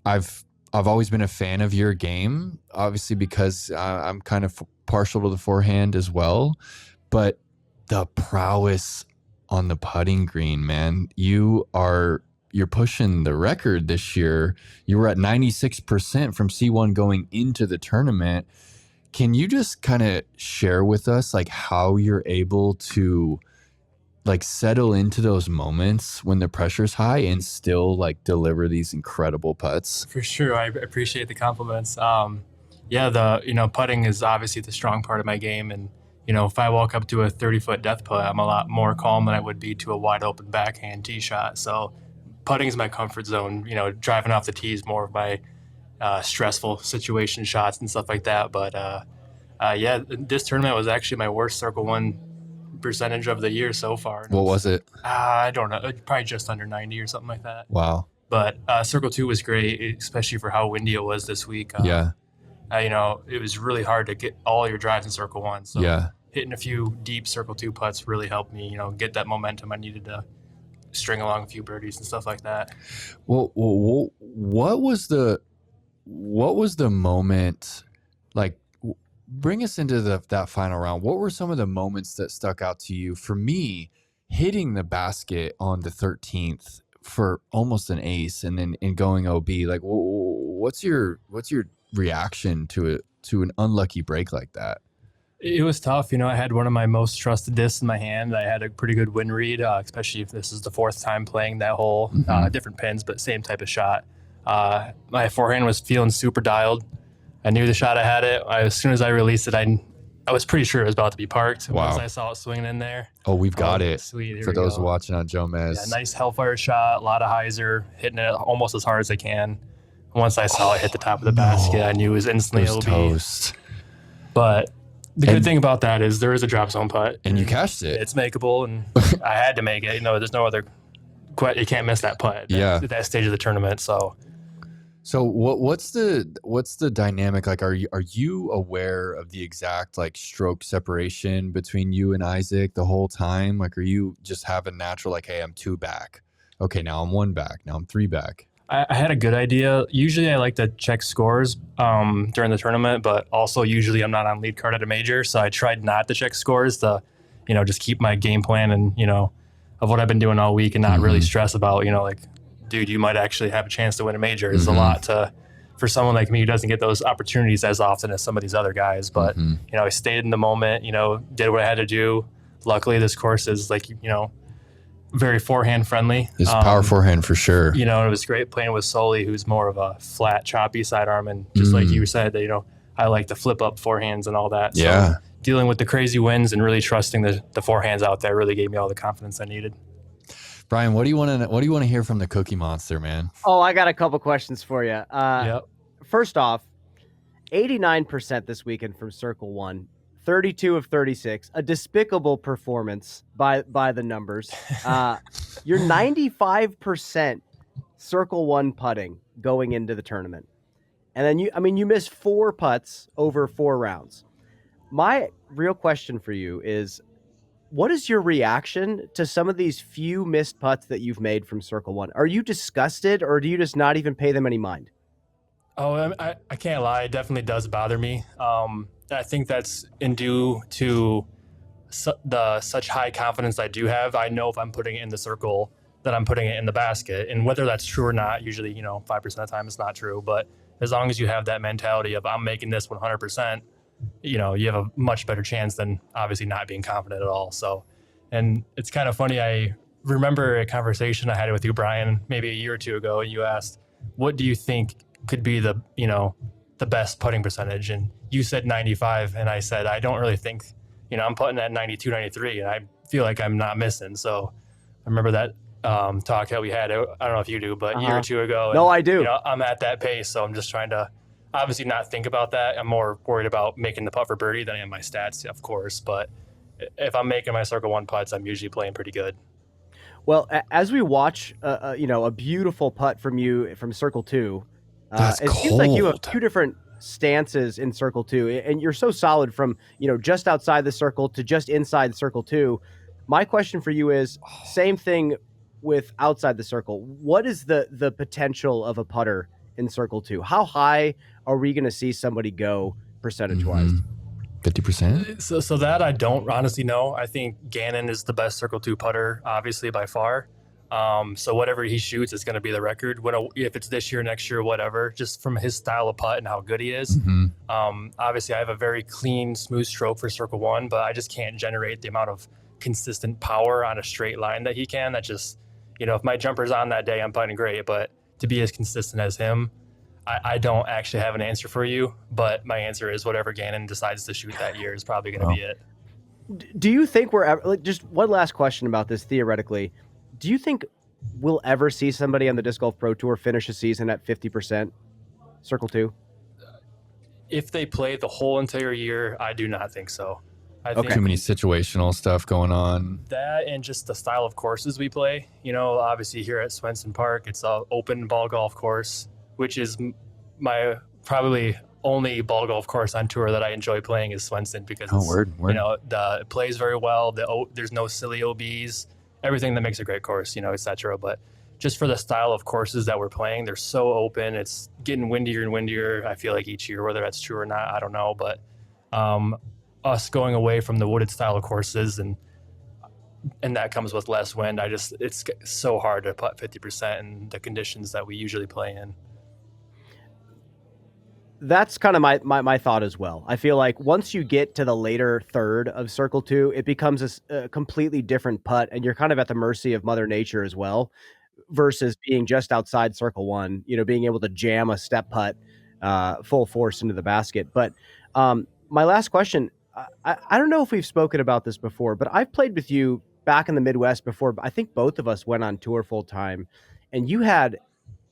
I've always been a fan of your game, obviously because I'm kind of partial to the forehand as well. But the prowess on the putting green, man, you're pushing the record this year. You were at 96% from C1 going into the tournament. Can you just kind of share with us like how you're able to like settle into those moments when the pressure's high and still like deliver these incredible putts? For sure. I appreciate the compliments. Putting is obviously the strong part of my game. And, if I walk up to a 30-foot death putt, I'm a lot more calm than I would be to a wide open backhand tee shot. So putting is my comfort zone. Driving off the tee is more of my stressful situation shots and stuff like that. But this tournament was actually my worst circle one percentage of the year so far. What was it? I don't know, probably just under 90 or something like that. Wow. But circle 2 was great, especially for how windy it was this week. It was really hard to get all your drives in circle 1. So hitting a few deep circle 2 putts really helped me, you know, get that momentum I needed to string along a few birdies and stuff like that. Well, what was the moment, like, bring us into that final round. What were some of the moments that stuck out to you? For me, hitting the basket on the 13th for almost an ace and then going OB, like, what's your reaction to an unlucky break like that? It was tough. You know, I had one of my most trusted discs in my hand. I had a pretty good wind read, especially if this is the 4th time playing that hole. Different pins, but same type of shot. My forehand was feeling super dialed. I knew the shot I had it. As soon as I released it, I was pretty sure it was about to be parked. Wow. Once I saw it swinging in there. Oh, we've got it. Sweet. For those watching on Jomez. Yeah, nice hellfire shot, a lot of hyzer, hitting it almost as hard as I can. Once I saw it hit the top of the basket, I knew it was instantly OB. Toast. But the good thing about that is there is a drop zone putt. And you cashed it. It's makeable, and I had to make it. You know, there's no other, you can't miss that putt at that stage of the tournament. So what's the dynamic like? Are you aware of the exact like stroke separation between you and Isaac the whole time? Like, are you just having natural, like, hey, I'm 2 back. Okay, now I'm 1 back. Now I'm 3 back. I had a good idea. Usually I like to check scores during the tournament, but also usually I'm not on lead card at a major. So I tried not to check scores to, you know, just keep my game plan and, you know, of what I've been doing all week and not really stress about, you know, like, dude, you might actually have a chance to win a major. It's a lot for someone like me who doesn't get those opportunities as often as some of these other guys. But, you know, I stayed in the moment, you know, did what I had to do. Luckily, this course is like, you know, very forehand friendly. It's power forehand for sure. You know, and it was great playing with Sully, who's more of a flat, choppy sidearm. And just like you said, that, you know, I like to flip up forehands and all that. Yeah. So dealing with the crazy winds and really trusting the forehands out there really gave me all the confidence I needed. Brian, what do you want to hear from the Cookie Monster, man? Oh, I got a couple questions for you. First off, 89% this weekend from Circle 1, 32 of 36, a despicable performance by the numbers. You're 95% Circle 1 putting going into the tournament. And then you missed 4 putts over 4 rounds. My real question for you is, what is your reaction to some of these few missed putts that you've made from Circle 1? Are you disgusted, or do you just not even pay them any mind? Oh, I can't lie. It definitely does bother me. I think that's due to such high confidence I do have. I know if I'm putting it in the circle that I'm putting it in the basket. And whether that's true or not, usually, you know, 5% of the time it's not true. But as long as you have that mentality of I'm making this 100%, you know, you have a much better chance than obviously not being confident at all. So, and it's kind of funny. I remember a conversation I had with you, Brian, maybe a year or 2 ago, and you asked, what do you think could be the, you know, the best putting percentage? And you said 95. And I said, I don't really think, you know, I'm putting at 92, 93, and I feel like I'm not missing. So I remember that talk that we had. I don't know if you do, but a year or 2 ago. No, I do. You know, I'm at that pace. So I'm just trying to obviously not think about that. I'm more worried about making the putt for birdie than I am my stats, of course. But if I'm making my Circle 1 putts, I'm usually playing pretty good. Well, as we watch, you know, a beautiful putt from you from Circle 2, it seems like you have 2 different stances in Circle 2, and you're so solid from, you know, just outside the circle to just inside Circle 2. My question for you is, same thing with outside the circle. What is the potential of a putter in Circle 2? How high are we going to see somebody go percentage-wise? 50%? So that I don't honestly know. I think Gannon is the best Circle 2 putter, obviously, by far. So whatever he shoots is going to be the record. If it's this year, next year, whatever, just from his style of putt and how good he is. Obviously, I have a very clean, smooth stroke for Circle 1, but I just can't generate the amount of consistent power on a straight line that he can. That just, you know, if my jumper's on that day, I'm putting great, but to be as consistent as him, I don't actually have an answer for you, but my answer is whatever Gannon decides to shoot that year is probably going to be it. Do you think we're ever, just one last question about this theoretically, do you think we'll ever see somebody on the Disc Golf Pro Tour finish a season at 50% Circle 2? If they play the whole entire year, I do not think so. I think too many situational stuff going on. That and just the style of courses we play. You know, obviously here at Swenson Park, it's an open ball golf course, which is my probably only ball golf course on tour that I enjoy playing is Swenson because it plays very well. There's no silly OBs, everything that makes a great course, etc. But just for the style of courses that we're playing, they're so open. It's getting windier and windier, I feel like, each year. Whether that's true or not, I don't know. But us going away from the wooded style of courses and that comes with less wind. It's so hard to putt 50% in the conditions that we usually play in. That's kind of my thought as well. I feel like once you get to the later third of Circle 2, it becomes a completely different putt, and you're kind of at the mercy of Mother Nature as well, versus being just outside Circle 1, being able to jam a step putt full force into the basket. But my last question, I don't know if we've spoken about this before, but I've played with you back in the Midwest before. I think both of us went on tour full time, and you had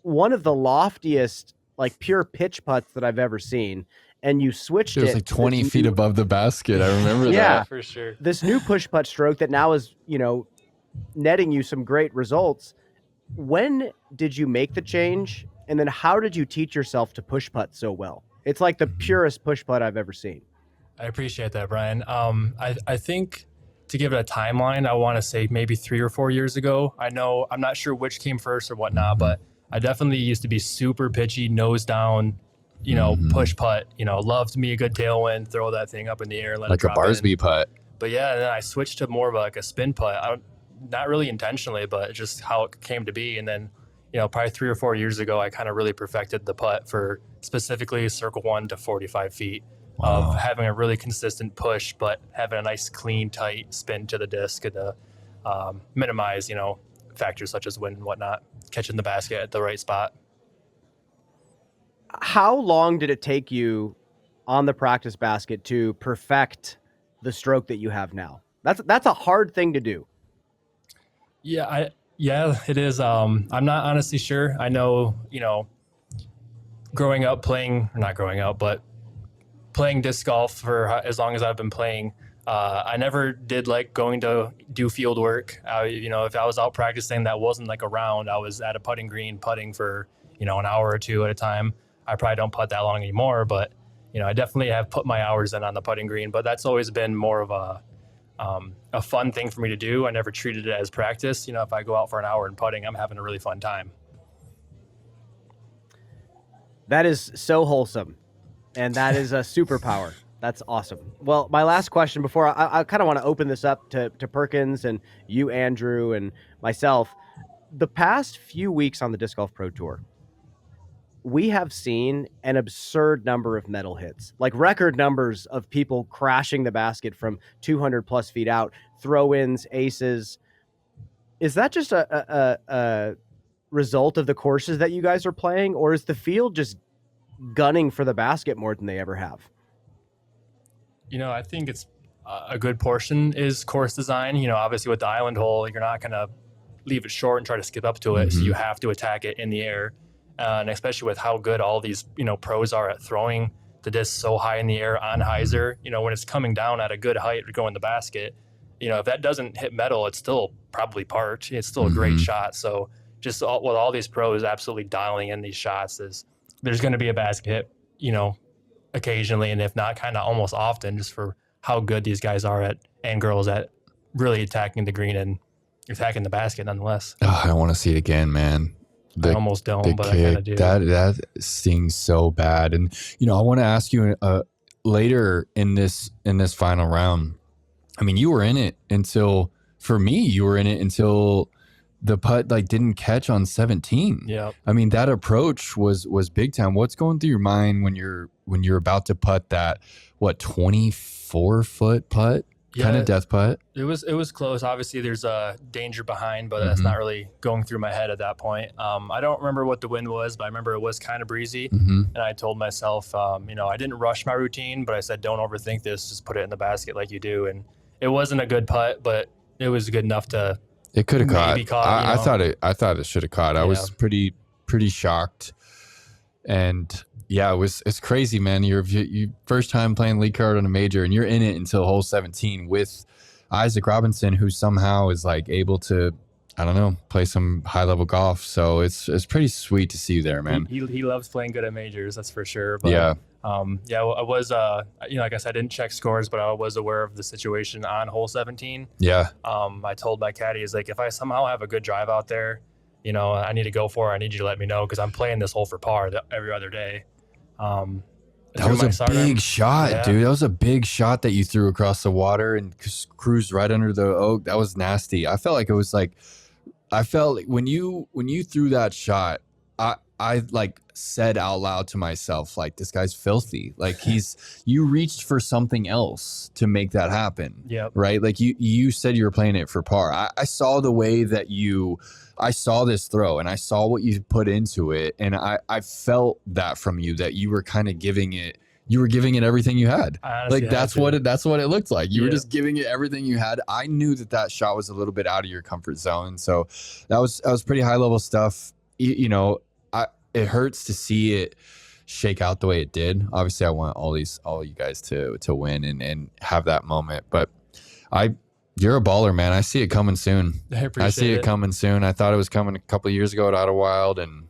one of the loftiest, like, pure pitch putts that I've ever seen, and you switched it. It was like 20 feet above the basket. I remember that. Yeah, for sure. This new push putt stroke that now is, netting you some great results. When did you make the change? And then how did you teach yourself to push putt so well? It's like the purest push putt I've ever seen. I appreciate that, Brian. I think to give it a timeline, I want to say maybe 3 or 4 years ago. I'm not sure which came first or whatnot, but I definitely used to be super pitchy, nose down, push putt, loved me a good tailwind, throw that thing up in the air, let like it drop a Barsby in. putt. But yeah, then I switched to more of a spin putt. Not really intentionally, but just how it came to be. And then, probably 3 or 4 years ago, I kind of really perfected the putt for specifically Circle 1 to 45 feet of having a really consistent push, but having a nice, clean, tight spin to the disc to minimize, factors such as wind and whatnot, catching the basket at the right spot. How long did it take you on the practice basket to perfect the stroke that you have now? That's a hard thing to do. Yeah, it is. I'm not honestly sure. I know, playing disc golf for as long as I've been playing, I never did like going to do field work. If I was out practicing, that wasn't like a round. I was at a putting green putting for, an hour or two at a time. I probably don't putt that long anymore, but, I definitely have put my hours in on the putting green, but that's always been more of a fun thing for me to do. I never treated it as practice. If I go out for an hour and putting, I'm having a really fun time. That is so wholesome. And that is a superpower. That's awesome. Well, my last question before I kind of want to open this up to Perkins and you, Andrew, and myself. The past few weeks on the Disc Golf Pro Tour, we have seen an absurd number of metal hits, like record numbers of people crashing the basket from 200 plus feet out, throw-ins, aces. Is that just a result of the courses that you guys are playing, or is the field just gunning for the basket more than they ever have? I think it's a good portion is course design. Obviously with the island hole, you're not going to leave it short and try to skip up to it. So you have to attack it in the air. And especially with how good all these, pros are at throwing the disc so high in the air on hyzer, when it's coming down at a good height to go in the basket, if that doesn't hit metal, it's still probably parked. It's still a great shot. So just with all these pros absolutely dialing in these shots is there's going to be a basket hit, occasionally, and if not, kind of almost often, just for how good these guys are and girls at really attacking the green and attacking the basket nonetheless. Oh, I want to see it again, man. I almost don't, but I kind of do. That stings so bad. And, I want to ask you later in this final round, I mean, you were in it until the putt didn't catch on 17. Yeah. I mean, that approach was big time. What's going through your mind when you're about to putt that 24-foot putt? Yeah, kind of death putt? It was close. Obviously there's a danger behind, but that's not really going through my head at that point. I don't remember what the wind was, but I remember it was kind of breezy. And I told myself, I didn't rush my routine, but I said, don't overthink this, just put it in the basket like you do. And it wasn't a good putt, but it was good enough to It could have caught. I thought it should have caught. I was pretty shocked, and yeah, it's crazy, man. You're first time playing lead card on a major, and you're in it until hole 17 with Isaac Robinson, who somehow is able to, I don't know, play some high level golf. So it's pretty sweet to see you there, man. He loves playing good at majors, that's for sure. But yeah, Yeah, I was, like I said, I didn't check scores, but I was aware of the situation on hole 17. Yeah. I told my caddy, is like, if I somehow have a good drive out there, I need to go for it. I need you to let me know because I'm playing this hole for par every other day. That was a big shot, dude. That was a big shot that you threw across the water and cruised right under the oak. That was nasty. I felt like it was like, when you threw that shot, I like said out loud to myself, like, this guy's filthy. Like you reached for something else to make that happen. Yeah. Right. Like you said you were playing it for par. I saw the way that I saw this throw and I saw what you put into it. And I felt that from you, that you were kind of giving it everything you had. Like that's what it looked like. You were just giving it everything you had. I knew that shot was a little bit out of your comfort zone. So that was pretty high level stuff. It hurts to see it shake out the way it did. Obviously I want all you guys to win and have that moment, but you're a baller, man. I see it coming soon. I see it coming soon. I thought it was coming a couple of years ago at Auto Wild, and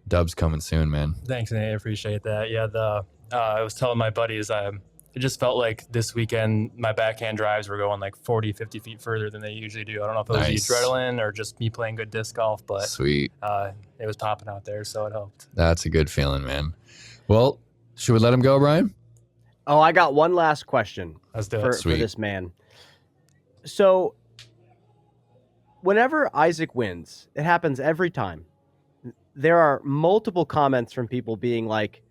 Dub's coming soon, man. Thanks, Nate. I appreciate that. Yeah, I was telling my buddies, it just felt like this weekend my backhand drives were going like 40, 50 feet further than they usually do. I don't know if it was the adrenaline or just me playing good disc golf, but sweet. It was popping out there, so it helped. That's a good feeling, man. Well, should we let him go, Brian? Oh, I got one last question for this man. So whenever Isaac wins, it happens every time. There are multiple comments from people being like,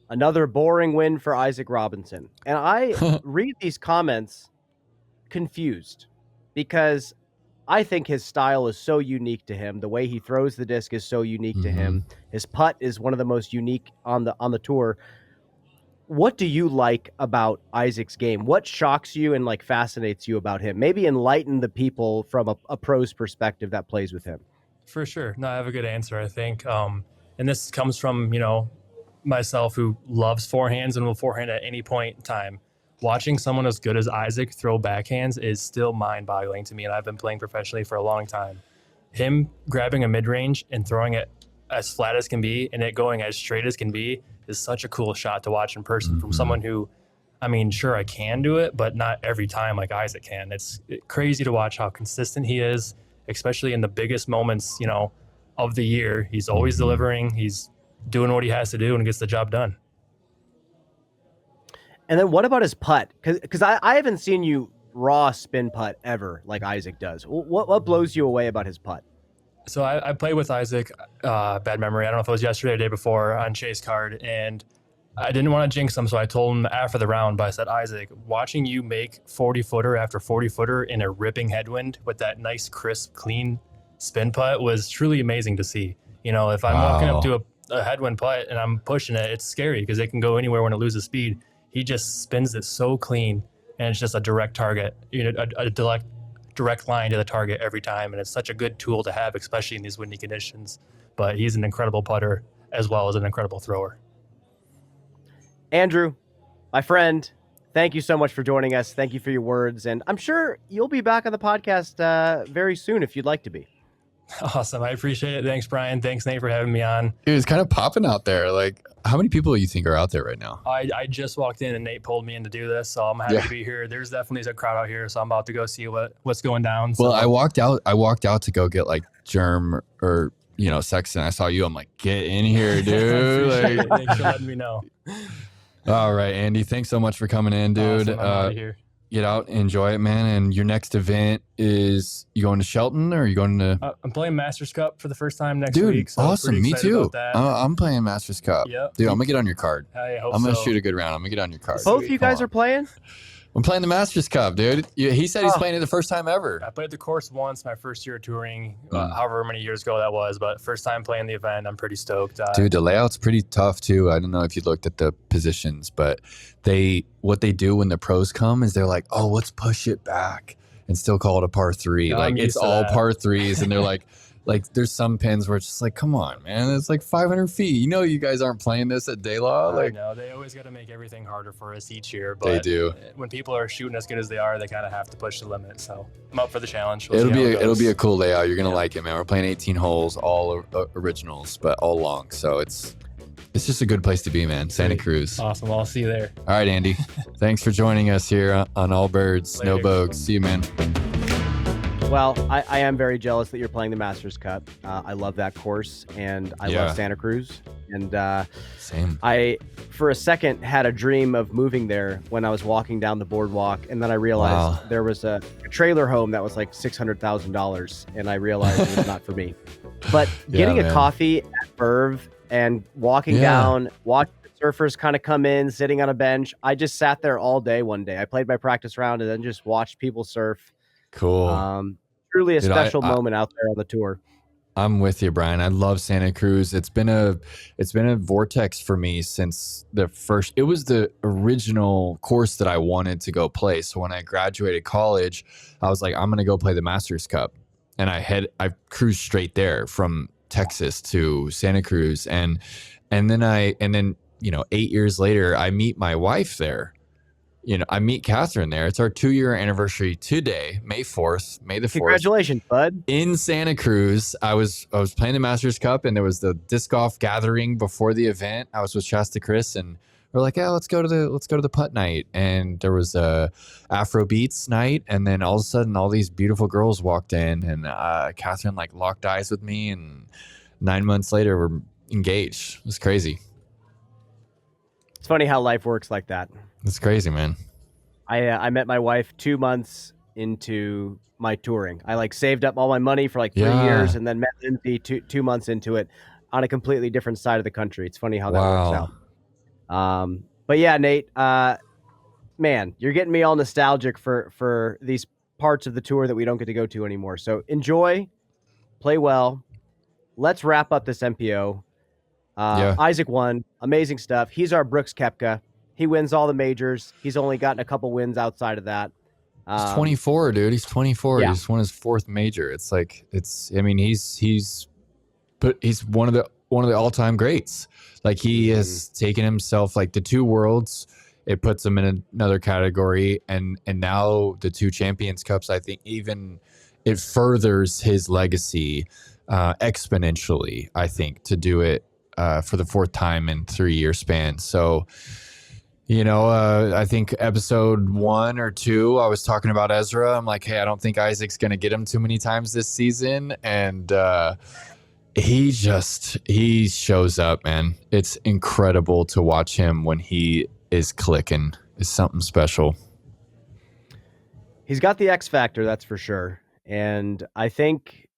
another boring win for Isaac Robinson. And I read these comments confused because I think his style is so unique to him. The way he throws the disc is so unique to him. His putt is one of the most unique on the tour. What do you like about Isaac's game? What shocks you and like fascinates you about him? Maybe enlighten the people from a pro's perspective that plays with him. For sure. No, I have a good answer, I think. And this comes from, myself who loves forehands and will forehand at any point in time. Watching someone as good as Isaac throw backhands is still mind-boggling to me, and I've been playing professionally for a long time. Him grabbing a mid-range and throwing it as flat as can be and it going as straight as can be is such a cool shot to watch in person from someone who, sure, I can do it, but not every time like Isaac can. It's crazy to watch how consistent he is, especially in the biggest moments, of the year. He's always delivering. He's doing what he has to do and gets the job done. And then what about his putt? Because I haven't seen you raw spin putt ever like Isaac does. What blows you away about his putt? So I played with Isaac, bad memory. I don't know if it was yesterday or the day before on Chase Card, and I didn't want to jinx him, so I told him after the round, but I said, Isaac, watching you make 40-footer after 40-footer in a ripping headwind with that nice, crisp, clean spin putt was truly amazing to see. If I'm walking up to a headwind putt and I'm pushing it, it's scary because it can go anywhere when it loses speed. He just spins it so clean, and it's just a direct target, a direct line to the target every time. And it's such a good tool to have, especially in these windy conditions. But he's an incredible putter as well as an incredible thrower. Andrew, my friend, thank you so much for joining us. Thank you for your words. And I'm sure you'll be back on the podcast very soon if you'd like to be. Awesome. I appreciate it. Thanks, Brian. Thanks, Nate, for having me on. It was kind of popping out there. Like, how many people do you think are out there right now? I just walked in and Nate pulled me in to do this, so I'm happy to be here. There's definitely a crowd out here, so I'm about to go see what's going down. So. Well, I walked out to go get like Germ or Sexton. I saw you. I'm like, get in here, dude. Thanks for letting me know. All right, Andy. Thanks so much for coming in, dude. Awesome. I'm out of here. Get out, enjoy it, man. And your next event is, you going to Shelton or are you going to? I'm playing Masters Cup for the first time next week. So awesome. Me too. I'm playing Masters Cup. Yep. Dude, I'm going to get on your card. I'm going to shoot a good round. I'm going to get on your card. Both you guys are playing? I'm playing the Masters Cup, dude. He said he's playing it the first time ever. I played the course once my first year touring, however many years ago that was, but first time playing the event, I'm pretty stoked. Dude, the layout's pretty tough too. I don't know if you looked at the positions, but what they do when the pros come is they're like, oh, let's push it back and still call it a par three. No, like it's all par threes, and they're like there's some pins where it's just like, come on, man, it's like 500 feet. You guys aren't playing this at day law. I know they always got to make everything harder for us each year. But they do. When people are shooting as good as they are, they kind of have to push the limit. So I'm up for the challenge. It'll be a cool layout. You're gonna like it, man. We're playing 18 holes, all originals, but all long. So it's it's just a good place to be, man. Santa Cruz. Awesome. I'll see you there. All right, Andy. Thanks for joining us here on All Birds, No Bogues. See you, man. Well, I am very jealous that you're playing the Masters Cup. I love that course, and I love Santa Cruz. And same. I, for a second, had a dream of moving there when I was walking down the boardwalk, and then I realized there was a trailer home that was like $600,000, and I realized it was not for me. But getting a coffee at Verve and walking down, watching the surfers kind of come in, sitting on a bench. I just sat there all day one day. I played my practice round and then just watched people surf. Cool. Truly a special moment out there on the tour. I'm with you, Brian. I love Santa Cruz. It's been a vortex for me since it was the original course that I wanted to go play. So when I graduated college, I was like, I'm going to go play the Masters Cup. And I cruised straight there from Texas to Santa Cruz. And then 8 years later, I meet my wife there. I meet Catherine there. It's our 2-year anniversary today, May 4th, May the 4th. Congratulations, bud. In Santa Cruz, I was playing the Masters Cup, and there was the disc golf gathering before the event. I was with Shasta Chris, and we're like, yeah, let's go to the putt night. And there was a Afro Beats night, and then all of a sudden, all these beautiful girls walked in, and Catherine like locked eyes with me, and 9 months later, we're engaged. It was crazy. It's funny how life works like that. It's crazy, man. I met my wife 2 months into my touring. I saved up all my money for 3 years, and then met Lindsay 2 months into it on a completely different side of the country. It's funny how that works out. But yeah, Nate, man, you're getting me all nostalgic for these parts of the tour that we don't get to go to anymore. So enjoy, play well. Let's wrap up this MPO. Isaac won. Amazing stuff. He's our Brooks Koepka. He wins all the majors. He's only gotten a couple wins outside of that. He's 24, dude. He's 24. He just won his 4th major. It's he's one of the all-time greats. He has taken himself the 2 worlds. It puts him in another category, and now the 2 Champions Cups. I think even it furthers his legacy exponentially. I think to do it for the 4th time in 3-year span. So. I think episode 1 or 2, I was talking about Ezra. I'm like, hey, I don't think Isaac's going to get him too many times this season. And he shows up, man. It's incredible to watch him when he is clicking. It's something special. He's got the X factor, that's for sure. And I think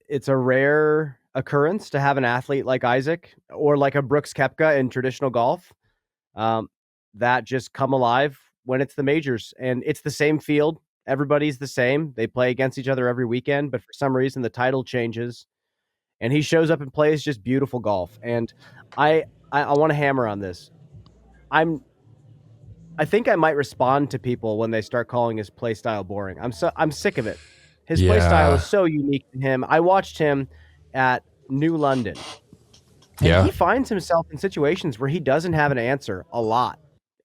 it's a rare occurrence to have an athlete like Isaac or like a Brooks Koepka in traditional golf. That just come alive when it's the majors, and it's the same field. Everybody's the same. They play against each other every weekend, but for some reason the title changes, and he shows up and plays just beautiful golf. And I want to hammer on this. I think I might respond to people when they start calling his play style boring. I'm sick of it. His play style is so unique to him. I watched him at New London, and he finds himself in situations where he doesn't have an answer a lot.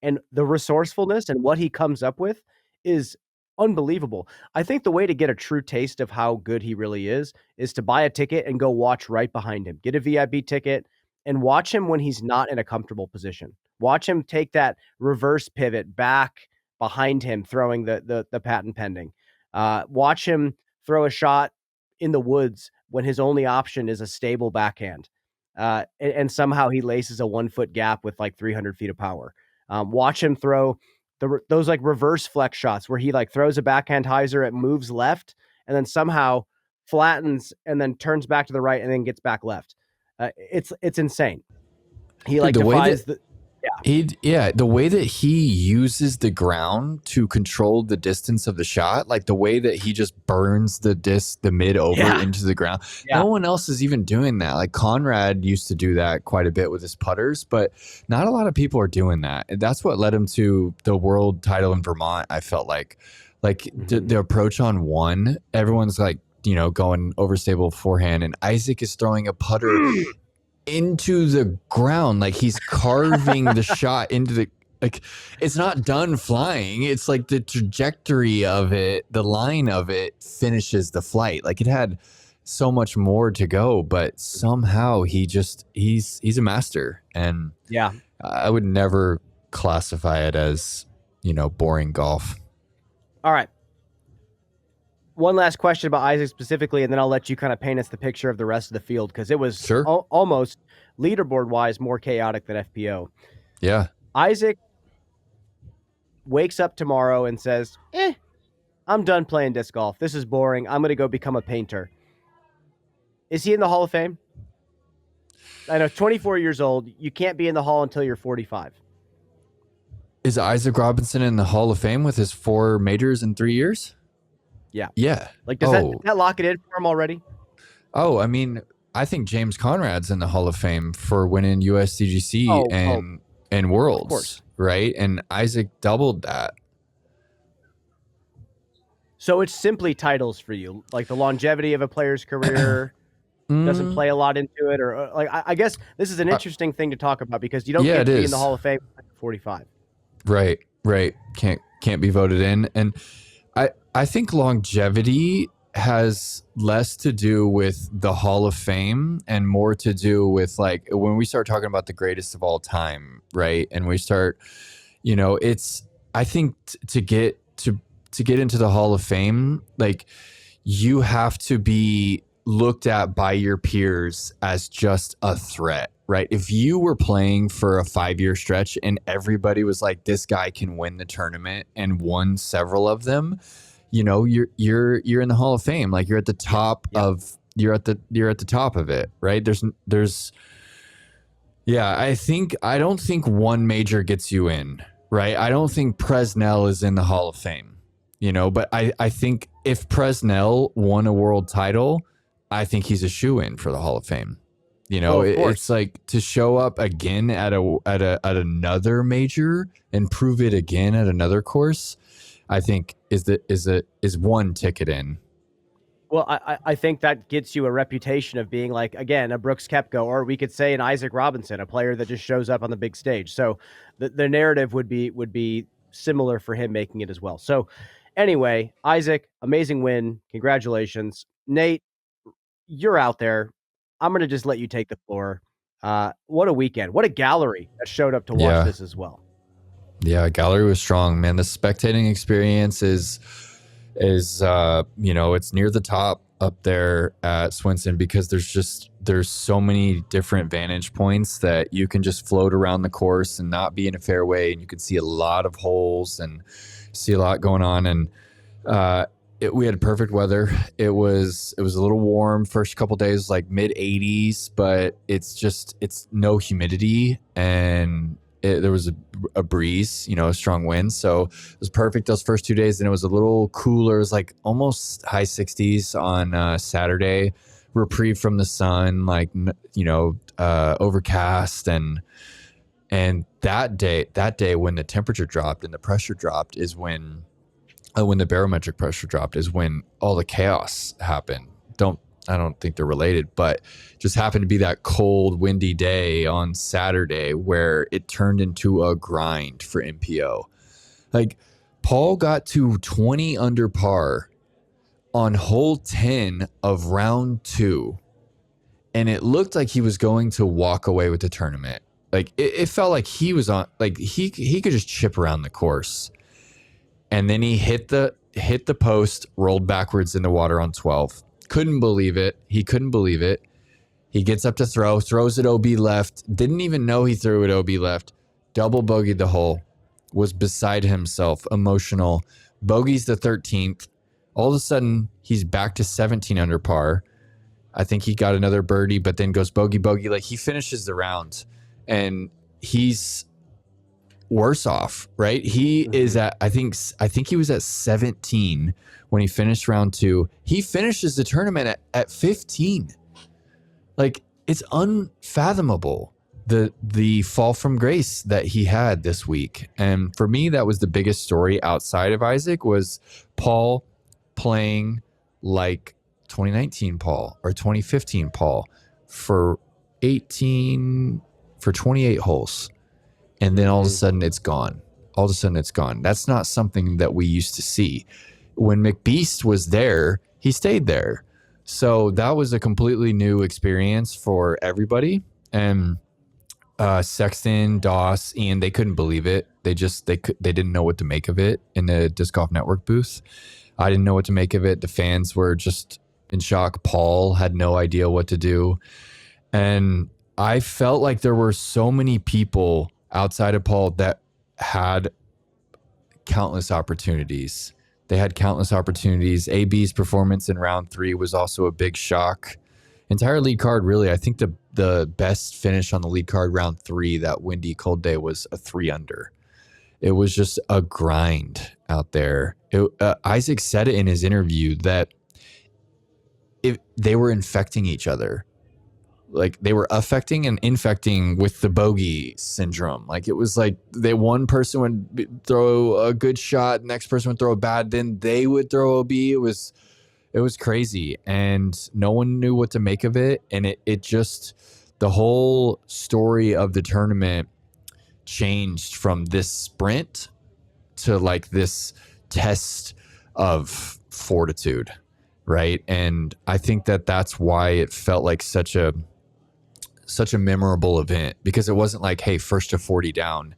And the resourcefulness and what he comes up with is unbelievable. I think the way to get a true taste of how good he really is to buy a ticket and go watch right behind him. Get a VIP ticket and watch him when he's not in a comfortable position. Watch him take that reverse pivot back behind him, throwing the patent pending. Watch him throw a shot in the woods when his only option is a stable backhand. And somehow he laces a 1 foot gap with 300 feet of power. Watch him throw those reverse flex shots where he throws a backhand hyzer, it moves left, and then somehow flattens and then turns back to the right and then gets back left. It's insane. He defies the way that he uses the ground to control the distance of the shot, the way that he just burns the mid over into the ground. No one else is even doing that. Conrad used to do that quite a bit with his putters, but not a lot of people are doing that. And that's what led him to the world title in Vermont. I felt the approach on 1, everyone's going overstable forehand, and Isaac is throwing a putter into the ground, he's carving the shot into the it's not done flying. It's the trajectory of it, the line of it finishes the flight. It had so much more to go, but somehow he's a master. And yeah, I would never classify it as, boring golf. all right. One last question about Isaac specifically, and then I'll let you kind of paint us the picture of the rest of the field, because it was almost leaderboard-wise more chaotic than FPO. Yeah. Isaac wakes up tomorrow and says, I'm done playing disc golf. This is boring. I'm going to go become a painter. Is he in the Hall of Fame? I know, 24 years old. You can't be in the Hall until you're 45. Is Isaac Robinson in the Hall of Fame with his 4 majors in 3 years? Yeah. Yeah. Like, does that lock it in for him already? Oh, I mean, I think James Conrad's in the Hall of Fame for winning USDGC and Worlds, of course. Right? And Isaac doubled that. So it's simply titles for you, like the longevity of a player's career doesn't play a lot into it, or like I guess this is an interesting thing to talk about, because you don't get to be in the Hall of Fame at 45. Right. Can't be voted in, and I think longevity has less to do with the Hall of Fame and more to do with, like, when we start talking about the greatest of all time, right? And we start, it's, I think to get into the Hall of Fame, like, you have to be looked at by your peers as just a threat, right? If you were playing for a 5-year stretch and everybody was like, this guy can win the tournament, and won several of them, you're in the Hall of Fame. Like, you're at the top of you're at the top of it, right? I don't think one major gets you in, right? I don't think Presnell is in the Hall of Fame, but I think if Presnell won a world title, I think he's a shoo-in for the Hall of Fame. It's like, to show up again at another major and prove it again at another course, I think is one ticket in. Well, I think that gets you a reputation of being, like, again, a Brooks Koepka, or we could say an Isaac Robinson, a player that just shows up on the big stage. So the narrative would be similar for him making it as well. So anyway, Isaac, amazing win. Congratulations. Nate, you're out there. I'm going to just let you take the floor. What a weekend. What a gallery that showed up to watch this as well. Yeah, gallery was strong, man. The spectating experience is it's near the top up there at Swenson, because there's so many different vantage points that you can just float around the course and not be in a fairway, and you can see a lot of holes and see a lot going on. And we had perfect weather. It was a little warm first couple days, like mid 80s, but it's no humidity, and there was a breeze, a strong wind. So it was perfect those first 2 days. And it was a little cooler. It was like almost high 60s on Saturday, reprieve from the sun, like, overcast. And that day when the temperature dropped and the pressure dropped is when the barometric pressure dropped, is when all the chaos happened. I don't think they're related, but just happened to be that cold, windy day on Saturday where it turned into a grind for MPO. Like, Paul got to 20 under par on hole 10 of round 2, and it looked like he was going to walk away with the tournament. Like, it felt like he was on, like, he could just chip around the course. And then he hit the post, rolled backwards in the water on 12. Couldn't believe it. He couldn't believe it. He gets up to throws it OB left. Didn't even know he threw it OB left. Double bogeyed the hole. Was beside himself, emotional. Bogeys the 13th. All of a sudden, he's back to 17 under par. I think he got another birdie, but then goes bogey. Like, he finishes the round, and he's worse off, right? He is at, I think he was at 17 when he finished round 2. He finishes the tournament at 15. Like, it's unfathomable the fall from grace that he had this week. And for me, that was the biggest story outside of Isaac, was Paul playing like 2019 Paul or 2015 Paul for 28 holes. And then all of a sudden it's gone. That's not something that we used to see. When McBeast was there, he stayed there. So that was a completely new experience for everybody. And Sexton, Doss, Ian, they couldn't believe it. They didn't know what to make of it in the Disc Golf Network booth. I didn't know what to make of it. The fans were just in shock. Paul had no idea what to do. And I felt like there were so many people outside of Paul that had countless opportunities. They had countless opportunities. AB's performance in round 3 was also a big shock. Entire lead card, really. I think the best finish on the lead card round 3, that windy cold day, was a 3 under. It was just a grind out there. Isaac said it in his interview that if they were infecting each other, like they were affecting and infecting with the bogey syndrome. Like it was like one person would throw a good shot, next person would throw a bad, then they would throw a B. It was crazy, and no one knew what to make of it. And it just, the whole story of the tournament changed from this sprint to like this test of fortitude, right? And I think that's why it felt like such a memorable event, because it wasn't like, hey, first to 40 down.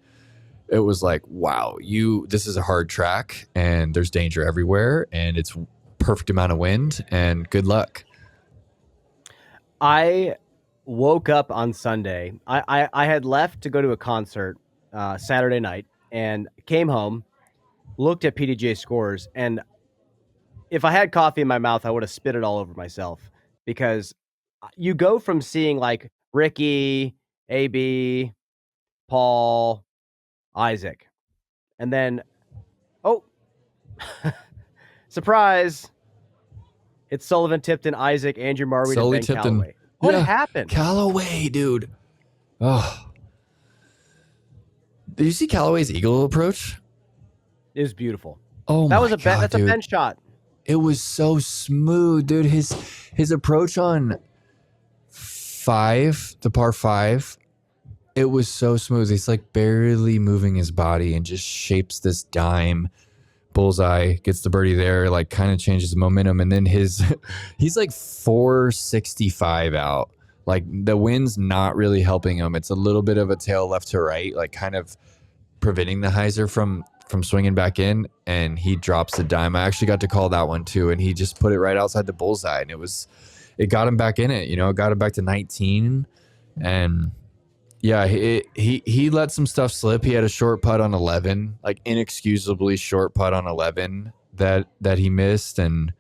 It was like, wow, this is a hard track and there's danger everywhere and it's perfect amount of wind and good luck. I woke up on Sunday. I had left to go to a concert Saturday night and came home, looked at PDGA scores, and if I had coffee in my mouth, I would have spit it all over myself, because you go from seeing like Ricky, AB, Paul, Isaac, and then, oh, surprise, it's Sullivan, Tipton, Isaac, Andrew Marwede, and Ben Callaway. What happened? Callaway, dude. Oh. Did you see Callaway's eagle approach? It was beautiful. Oh, that was a that's dude. A bench shot. It was so smooth, dude. His approach on 5, the par 5, it was so smooth. He's like barely moving his body and just shapes this dime. Bullseye, gets the birdie there, like kind of changes the momentum. And then he's like 465 out. Like the wind's not really helping him. It's a little bit of a tail left to right, like kind of preventing the hyzer from swinging back in, and he drops the dime. I actually got to call that one too, and he just put it right outside the bullseye, and it got him back in it. You know, it got him back to 19, and yeah, he let some stuff slip. He had a short putt on 11, like inexcusably short putt on 11 that he missed, and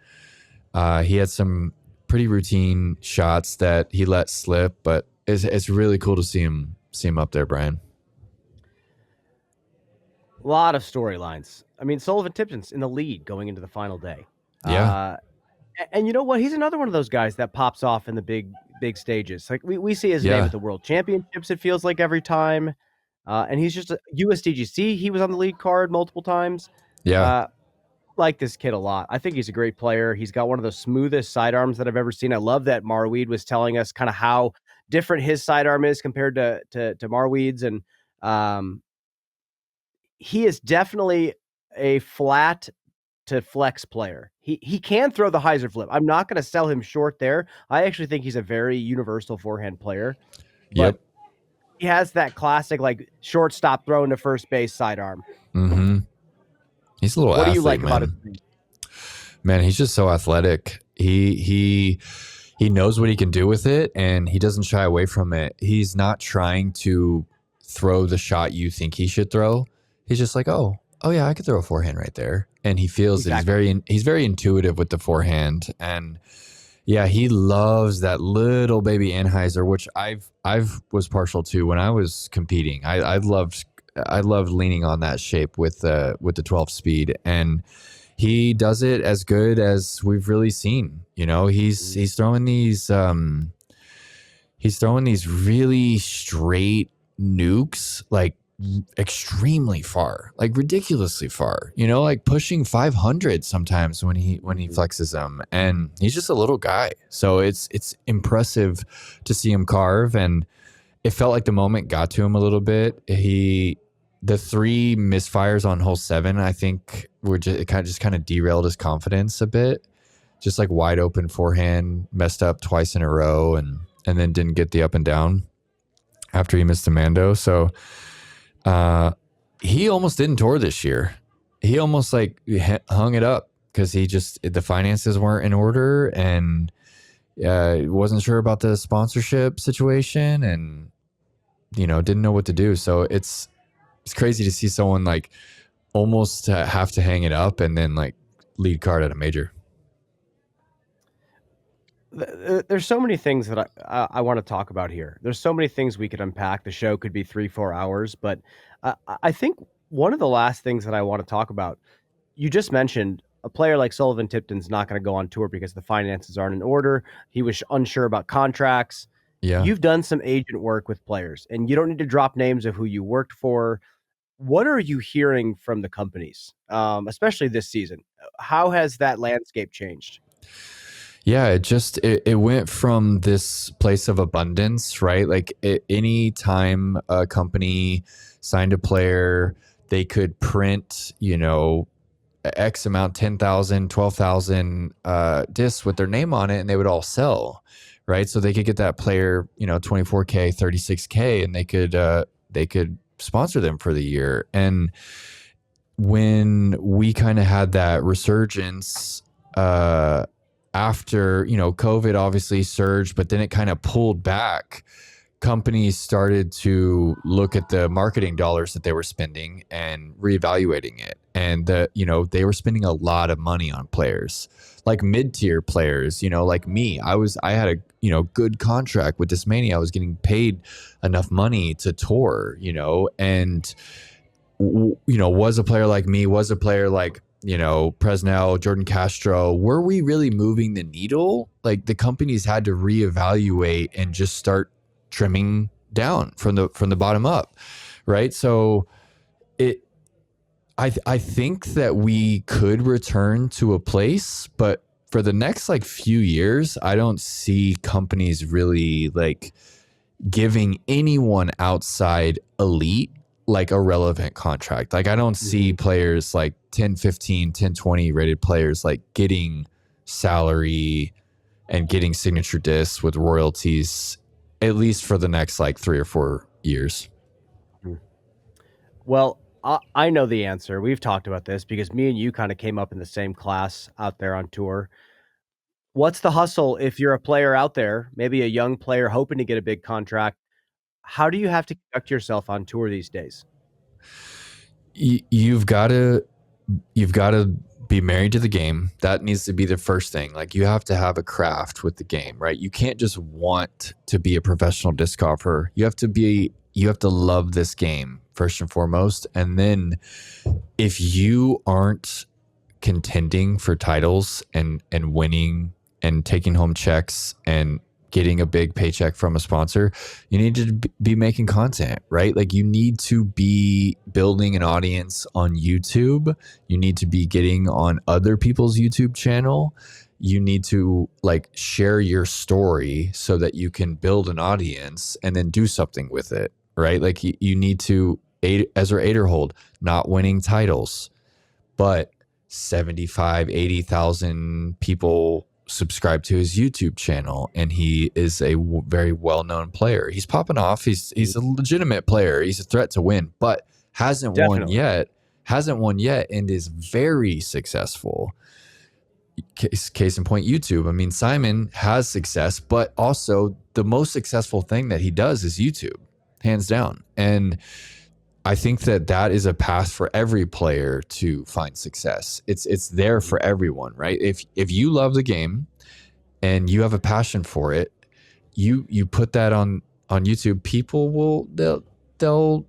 he had some pretty routine shots that he let slip. But it's really cool to see him up there, Brian. A lot of storylines. I mean, Sullivan Tipton's in the lead going into the final day. Yeah. And you know what? He's another one of those guys that pops off in the big stages. Like we see his name at the World Championships, it feels like, every time. And he's just a USDGC. He was on the lead card multiple times. Yeah. Like this kid a lot. I think he's a great player. He's got one of the smoothest sidearms that I've ever seen. I love that Marwede was telling us kind of how different his sidearm is compared to Marwede's. And he is definitely a flat to flex player. He can throw the hyzer flip. I'm not going to sell him short there. I actually think he's a very universal forehand player. Yep. He has that classic like shortstop throw into first base sidearm. Mm-hmm. He's a little What athlete, do you like man. about him? Man, he's just so athletic. He knows what he can do with it, and he doesn't shy away from it. He's not trying to throw the shot you think he should throw. He's just like, oh yeah, I could throw a forehand right there. And he feels exactly. He's very intuitive with the forehand. And yeah, he loves that little baby anhyzer, which I've was partial to when I was competing. I loved leaning on that shape with the 12 speed, and he does it as good as we've really seen. You know, he's throwing these really straight nukes, like extremely far, like ridiculously far, you know, like pushing 500 sometimes when he flexes them. And he's just a little guy, so it's impressive to see him carve. And it felt like the moment got to him a little bit. The 3 misfires on hole 7, I think, were just kind of derailed his confidence a bit. just like wide open forehand, messed up twice in a row, and then didn't get the up and down after he missed a Mando. So he almost didn't tour this year. He almost like hung it up because the finances weren't in order, and wasn't sure about the sponsorship situation, and didn't know what to do. So it's crazy to see someone like almost have to hang it up and then like lead card at a major. There's so many things that I want to talk about here. There's so many things we could unpack. The show could be 3-4 hours, but I think one of the last things that I want to talk about, you just mentioned a player like Sullivan Tipton's not going to go on tour because the finances aren't in order. He was unsure about contracts. Yeah. You've done some agent work with players, and you don't need to drop names of who you worked for. What are you hearing from the companies, especially this season? How has that landscape changed? Yeah, it went from this place of abundance, right? Like any time a company signed a player, they could print, X amount, 10,000, 12,000 discs with their name on it, and they would all sell, right? So they could get that player, $24K, $36K, and they could sponsor them for the year. And when we kind of had that resurgence after, COVID obviously surged, but then it kind of pulled back, companies started to look at the marketing dollars that they were spending and reevaluating it. And they were spending a lot of money on players, like mid-tier players, like me. I had a good contract with Discmania. I was getting paid enough money to tour, and was a player like me, was a player like Presnell, Jordan Castro, were we really moving the needle? Like the companies had to reevaluate and just start trimming down from the bottom up, right? So I think that we could return to a place, but for the next like few years, I don't see companies really like giving anyone outside elite like a relevant contract. Like I don't see players like 10, 15, 10, 20 rated players like getting salary and getting signature discs with royalties, at least for the next like 3 or 4 years. Well, I know the answer. We've talked about this because me and you kind of came up in the same class out there on tour. What's the hustle if you're a player out there, maybe a young player hoping to get a big contract? How do you have to conduct yourself on tour these days? You've got to be married to the game. That needs to be the first thing. Like you have to have a craft with the game, right? You can't just want to be a professional disc golfer. You have to love this game first and foremost. And then if you aren't contending for titles and winning and taking home checks and getting a big paycheck from a sponsor, you need to be making content, right? Like you need to be building an audience on YouTube. You need to be getting on other people's YouTube channel. You need to like share your story so that you can build an audience and then do something with it, right? Like you need to, Ezra Aderhold, not winning titles, but 75, 80,000 people subscribe to his YouTube channel, and he is a very well-known player. He's popping off. He's a legitimate player. He's a threat to win, but hasn't won yet, and is very successful. Case in point, YouTube. I mean, Simon has success, but also the most successful thing that he does is YouTube, hands down. And I think that is a path for every player to find success. It's there for everyone, right? If you love the game and you have a passion for it, you put that on YouTube, people will they'll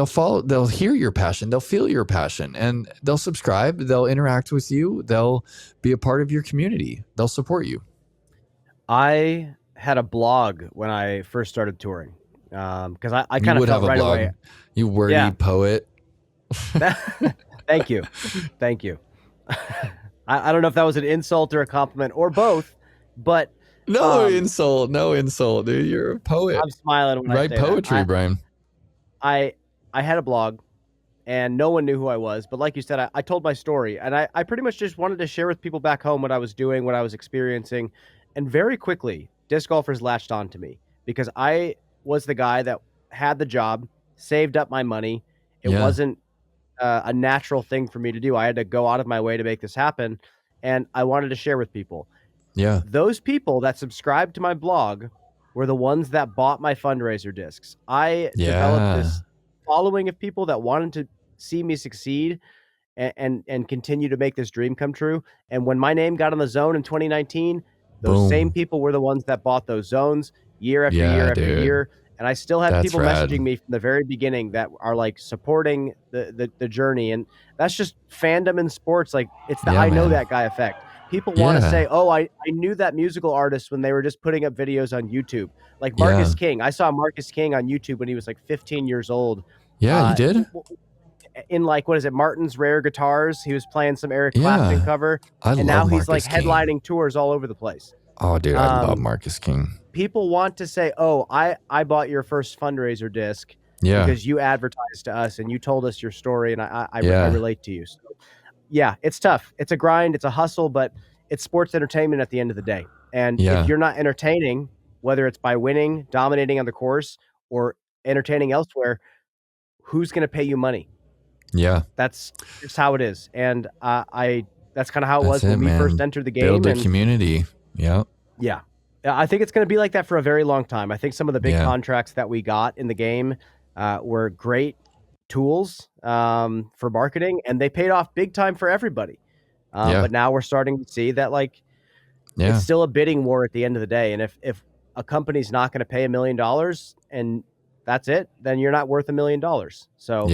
follow, they'll hear your passion, they'll feel your passion, and they'll subscribe, they'll interact with you, they'll be a part of your community, they'll support you. I had a blog when I first started touring. Because I kind of felt right away. You wordy poet. Thank you. I don't know if that was an insult or a compliment or both, but no insult, dude. You're a poet. I'm smiling when I say poetry, that. Brian. I had a blog, and no one knew who I was. But like you said, I told my story, and I pretty much just wanted to share with people back home what I was doing, what I was experiencing. And very quickly, disc golfers latched on to me because I was the guy that had the job, saved up my money. It wasn't a natural thing for me to do. I had to go out of my way to make this happen, and I wanted to share with people. Yeah. Those people that subscribed to my blog were the ones that bought my fundraiser discs. I developed this following of people that wanted to see me succeed and continue to make this dream come true. And when my name got on the zone in 2019, those same people were the ones that bought those zones year after year after year. And I still have people messaging me from the very beginning that are like supporting the journey. And that's just fandom in sports. Like it's the I know that guy effect. People want to say, oh, I knew that musical artist when they were just putting up videos on YouTube. Like Marcus King. I saw Marcus King on YouTube when he was like 15 years old. Yeah, you did? In like, what is it, Martin's Rare Guitars. He was playing some Eric Clapton cover. And now he's like headlining tours all over the place. Oh, dude, I love Marcus King. People want to say, oh, I bought your first fundraiser disc because you advertised to us and you told us your story, and I relate to you. So, yeah, it's tough. It's a grind. It's a hustle, but it's sports entertainment at the end of the day. And if you're not entertaining, whether it's by winning, dominating on the course, or entertaining elsewhere, who's going to pay you money? Yeah. That's just how it is. And that's kind of how it was when we first entered the game. Build a community. Yeah. Yeah. I think it's going to be like that for a very long time. I think some of the big contracts that we got in the game were great tools for marketing, and they paid off big time for everybody. But now we're starting to see that like it's still a bidding war at the end of the day. And if a company's not going to pay $1 million and that's it, then you're not worth $1 million. So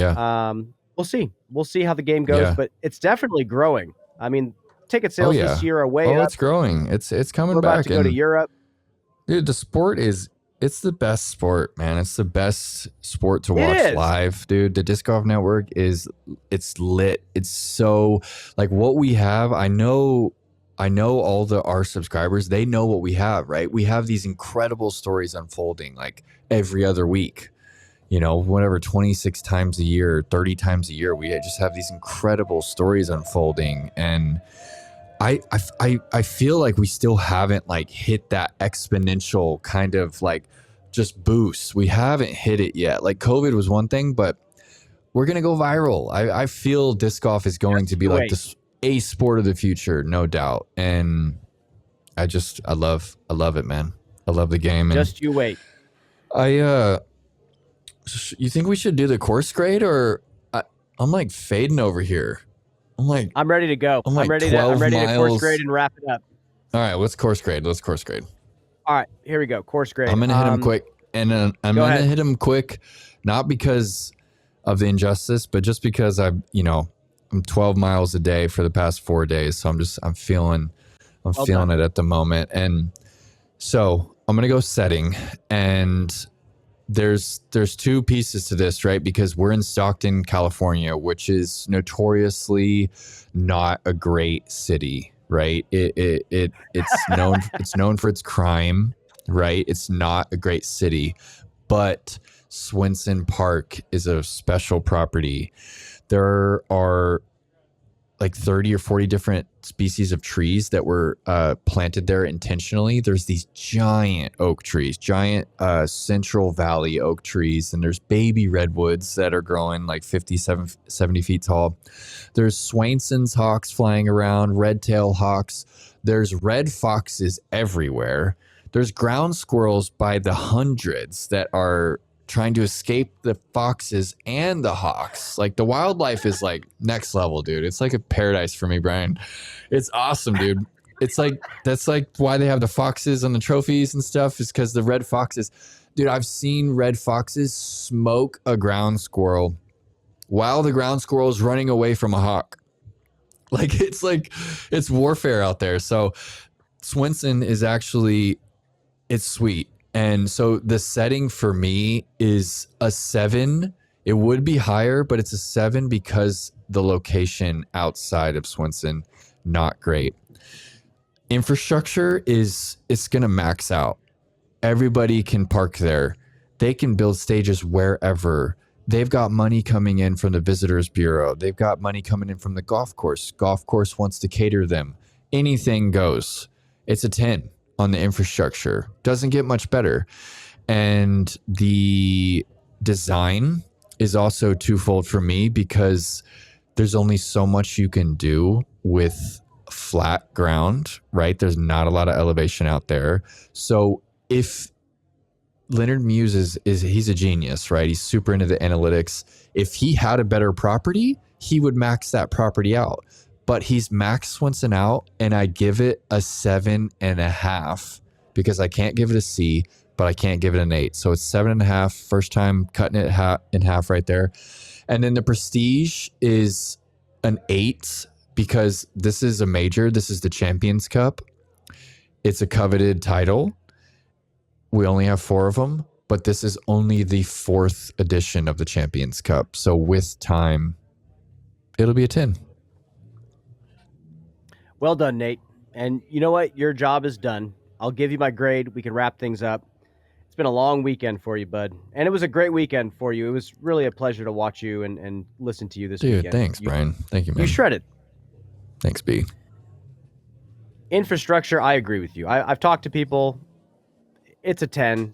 we'll see. We'll see how the game goes, but it's definitely growing. I mean, ticket sales this year are way up. It's growing. It's coming We're back. about to go to Europe. Dude, the sport it's the best sport, man. It's the best sport to watch live, dude. The Disc Golf Network it's lit. It's so like what we have. I know all our subscribers, they know what we have, right? We have these incredible stories unfolding like every other week, whatever, 26 times a year, 30 times a year. We just have these incredible stories unfolding. And I feel like we still haven't like hit that exponential kind of like just boost. We haven't hit it yet. Like COVID was one thing, but we're going to go viral. I feel disc golf is going to be like a sport of the future, no doubt. And I love it, man. I love the game. And just you wait. You think we should do the course grade, or I'm like fading over here. I'm ready to go. I'm ready to course grade and wrap it up. All right, let's course grade. All right, here we go. Course grade. I'm going to hit him quick. And I'm going to hit him quick, not because of the injustice, but just because I'm 12 miles a day for the past 4 days. So I'm feeling it at the moment. And so I'm going to go setting, and there's two pieces to this, right? Because we're in Stockton, California, which is notoriously not a great city, right? It's known for its crime, right? It's not a great city, but Swenson Park is a special property. There are like 30 or 40 different species of trees that were planted there intentionally. There's these giant oak trees, giant Central Valley oak trees, and there's baby redwoods that are growing like 70 feet tall. There's Swainson's hawks flying around, red-tailed hawks. There's red foxes everywhere. There's ground squirrels by the hundreds that are trying to escape the foxes and the hawks. Like the wildlife is like next level, dude. It's like a paradise for me, Brian. It's awesome, dude. It's like, that's like why they have the foxes on the trophies and stuff, is because the red foxes, dude, I've seen red foxes smoke a ground squirrel while the ground squirrel is running away from a hawk. It's warfare out there. So Swenson is actually, it's sweet. And so the setting for me is a 7. It would be higher, but it's a 7 because the location outside of Swenson, not great. Infrastructure it's going to max out. Everybody can park there. They can build stages wherever. they've got money coming in from the visitors bureau. They've got money coming in from the golf course. Golf course wants to cater them. Anything goes. It's a 10 on the infrastructure. Doesn't get much better. And the design is also twofold for me because there's only so much you can do with flat ground, right? There's not a lot of elevation out there. So if Leonard Muse is he's a genius, right? He's super into the analytics. If he had a better property, he would max that property out. But he's maxed Swenson out, and I give it a 7.5 because I can't give it a C, but I can't give it an 8. So it's 7.5. First time cutting it in half right there. And then the Prestige is an 8 because this is a major. This is the Champions Cup. It's a coveted title. We only have 4 of them, but this is only the 4th edition of the Champions Cup. So with time, it'll be a 10. Well done, Nate. And you know what? Your job is done. I'll give you my grade. We can wrap things up. It's been a long weekend for you, bud. And it was a great weekend for you. It was really a pleasure to watch you and listen to you this weekend. Dude, thanks, Brian. Thank you, man. You shredded. Thanks, B. Infrastructure, I agree with you. I've talked to people. It's a 10.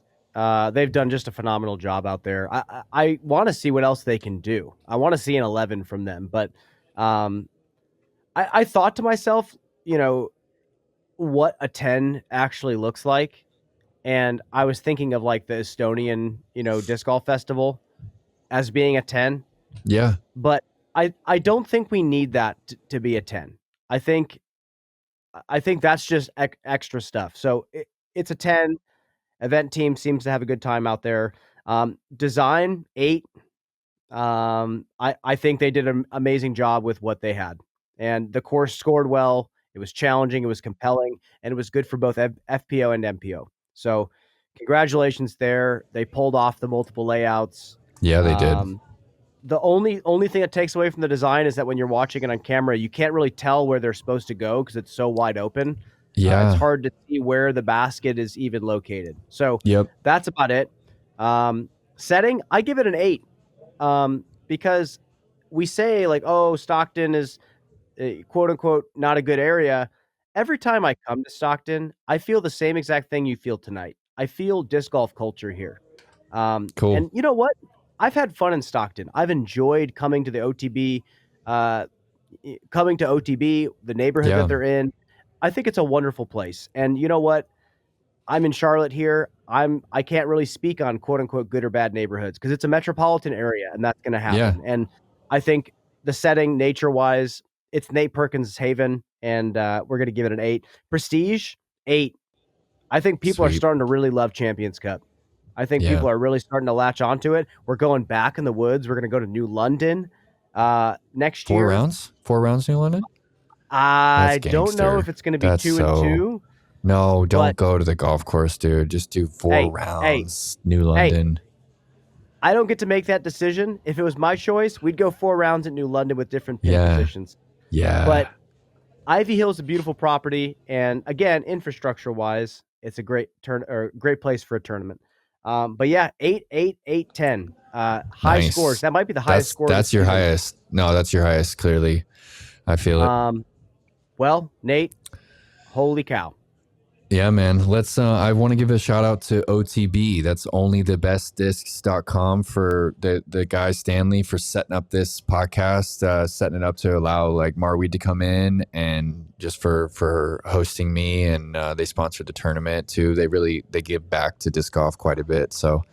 They've done just a phenomenal job out there. I want to see what else they can do. I want to see an 11 from them. But I thought to myself, what a 10 actually looks like. And I was thinking of like the Estonian, disc golf festival as being a 10. Yeah. But I don't think we need that to be a 10. I think that's just extra stuff. So it's a 10. Event team seems to have a good time out there. Design 8. I think they did an amazing job with what they had. And the course scored well. It was challenging. It was compelling. And it was good for both FPO and MPO. So congratulations there. They pulled off the multiple layouts. Yeah, they did. The only thing that takes away from the design is that when you're watching it on camera, you can't really tell where they're supposed to go because it's so wide open. Yeah. It's hard to see where the basket is even located. So that's about it. Setting, I give it an 8 because we say like, oh, Stockton is quote unquote not a good area. Every time I come to Stockton, I feel the same exact thing you feel tonight. I feel disc golf culture here. Cool. And you know what? I've had fun in Stockton. I've enjoyed coming to the OTB, the neighborhood that they're in. I think it's a wonderful place. And you know what? I'm in Charlotte here. I can't really speak on quote unquote good or bad neighborhoods because it's a metropolitan area and that's going to happen. Yeah. And I think the setting nature wise, it's Nate Perkins' haven and we're going to give it an 8. Prestige 8. I think people are starting to really love Champions Cup. I think people are really starting to latch onto it. We're going back in the woods. We're going to go to New London next year. 4 rounds New London? I don't know if it's going to be 2 and 2. No, don't go to the golf course, dude. Just do 4 rounds, New London. I don't get to make that decision. If it was my choice, we'd go 4 rounds at New London with different pin positions. Yeah. But Ivy Hill is a beautiful property, and again, infrastructure-wise, it's a great place for a tournament. But yeah, 8, 8, 8, 10. High scores. That might be the highest score. That's your highest. No, that's your highest. Clearly, I feel it. Well, Nate, holy cow. Yeah, man. Let's I want to give a shout out to OTB. That's onlythebestdiscs.com for the guy Stanley for setting up this podcast, setting it up to allow like Marwede to come in and just for hosting me, and they sponsored the tournament too. They give back to disc golf quite a bit. So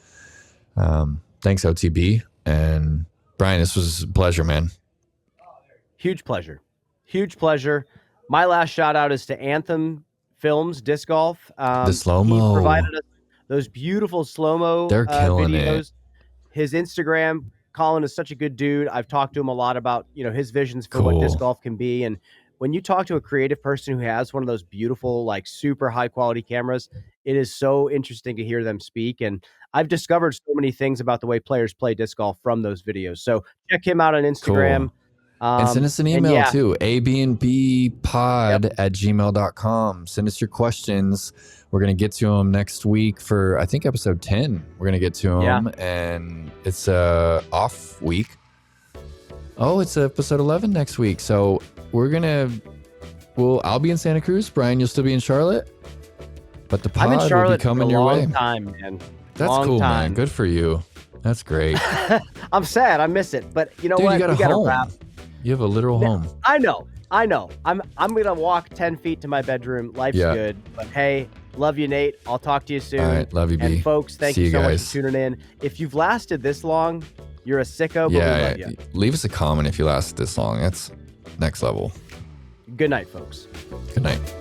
thanks OTB. And Brian, this was a pleasure, man. Huge pleasure. My last shout out is to Anthem Films Disc Golf. The SlowMo. He provided us those beautiful SlowMo They're killing videos. it. His Instagram, Colin is such a good dude. I've talked to him a lot about, his visions for what disc golf can be. And when you talk to a creative person who has one of those beautiful, like super high quality cameras, it is so interesting to hear them speak. And I've discovered so many things about the way players play disc golf from those videos. So check him out on Instagram. And send us an email too, abnbpod@gmail.com. Send us your questions. We're going to get to them next week for, I think, episode 10. We're going to get to them. And it's a off week. Oh, it's episode 11 next week. So we're going to, I'll be in Santa Cruz. Brian, you'll still be in Charlotte. But the pod will be coming your way. Time, man. That's cool, man. Good for you. That's great. I'm sad. I miss it. But you know what? You got a home. You have a literal home. I know. I'm gonna walk 10 feet to my bedroom. Life's good. But hey, love you, Nate. I'll talk to you soon. All right, love you, B. And folks, thank you so much for tuning in. If you've lasted this long, you're a sicko. But we love you. Leave us a comment if you lasted this long. That's next level. Good night, folks. Good night.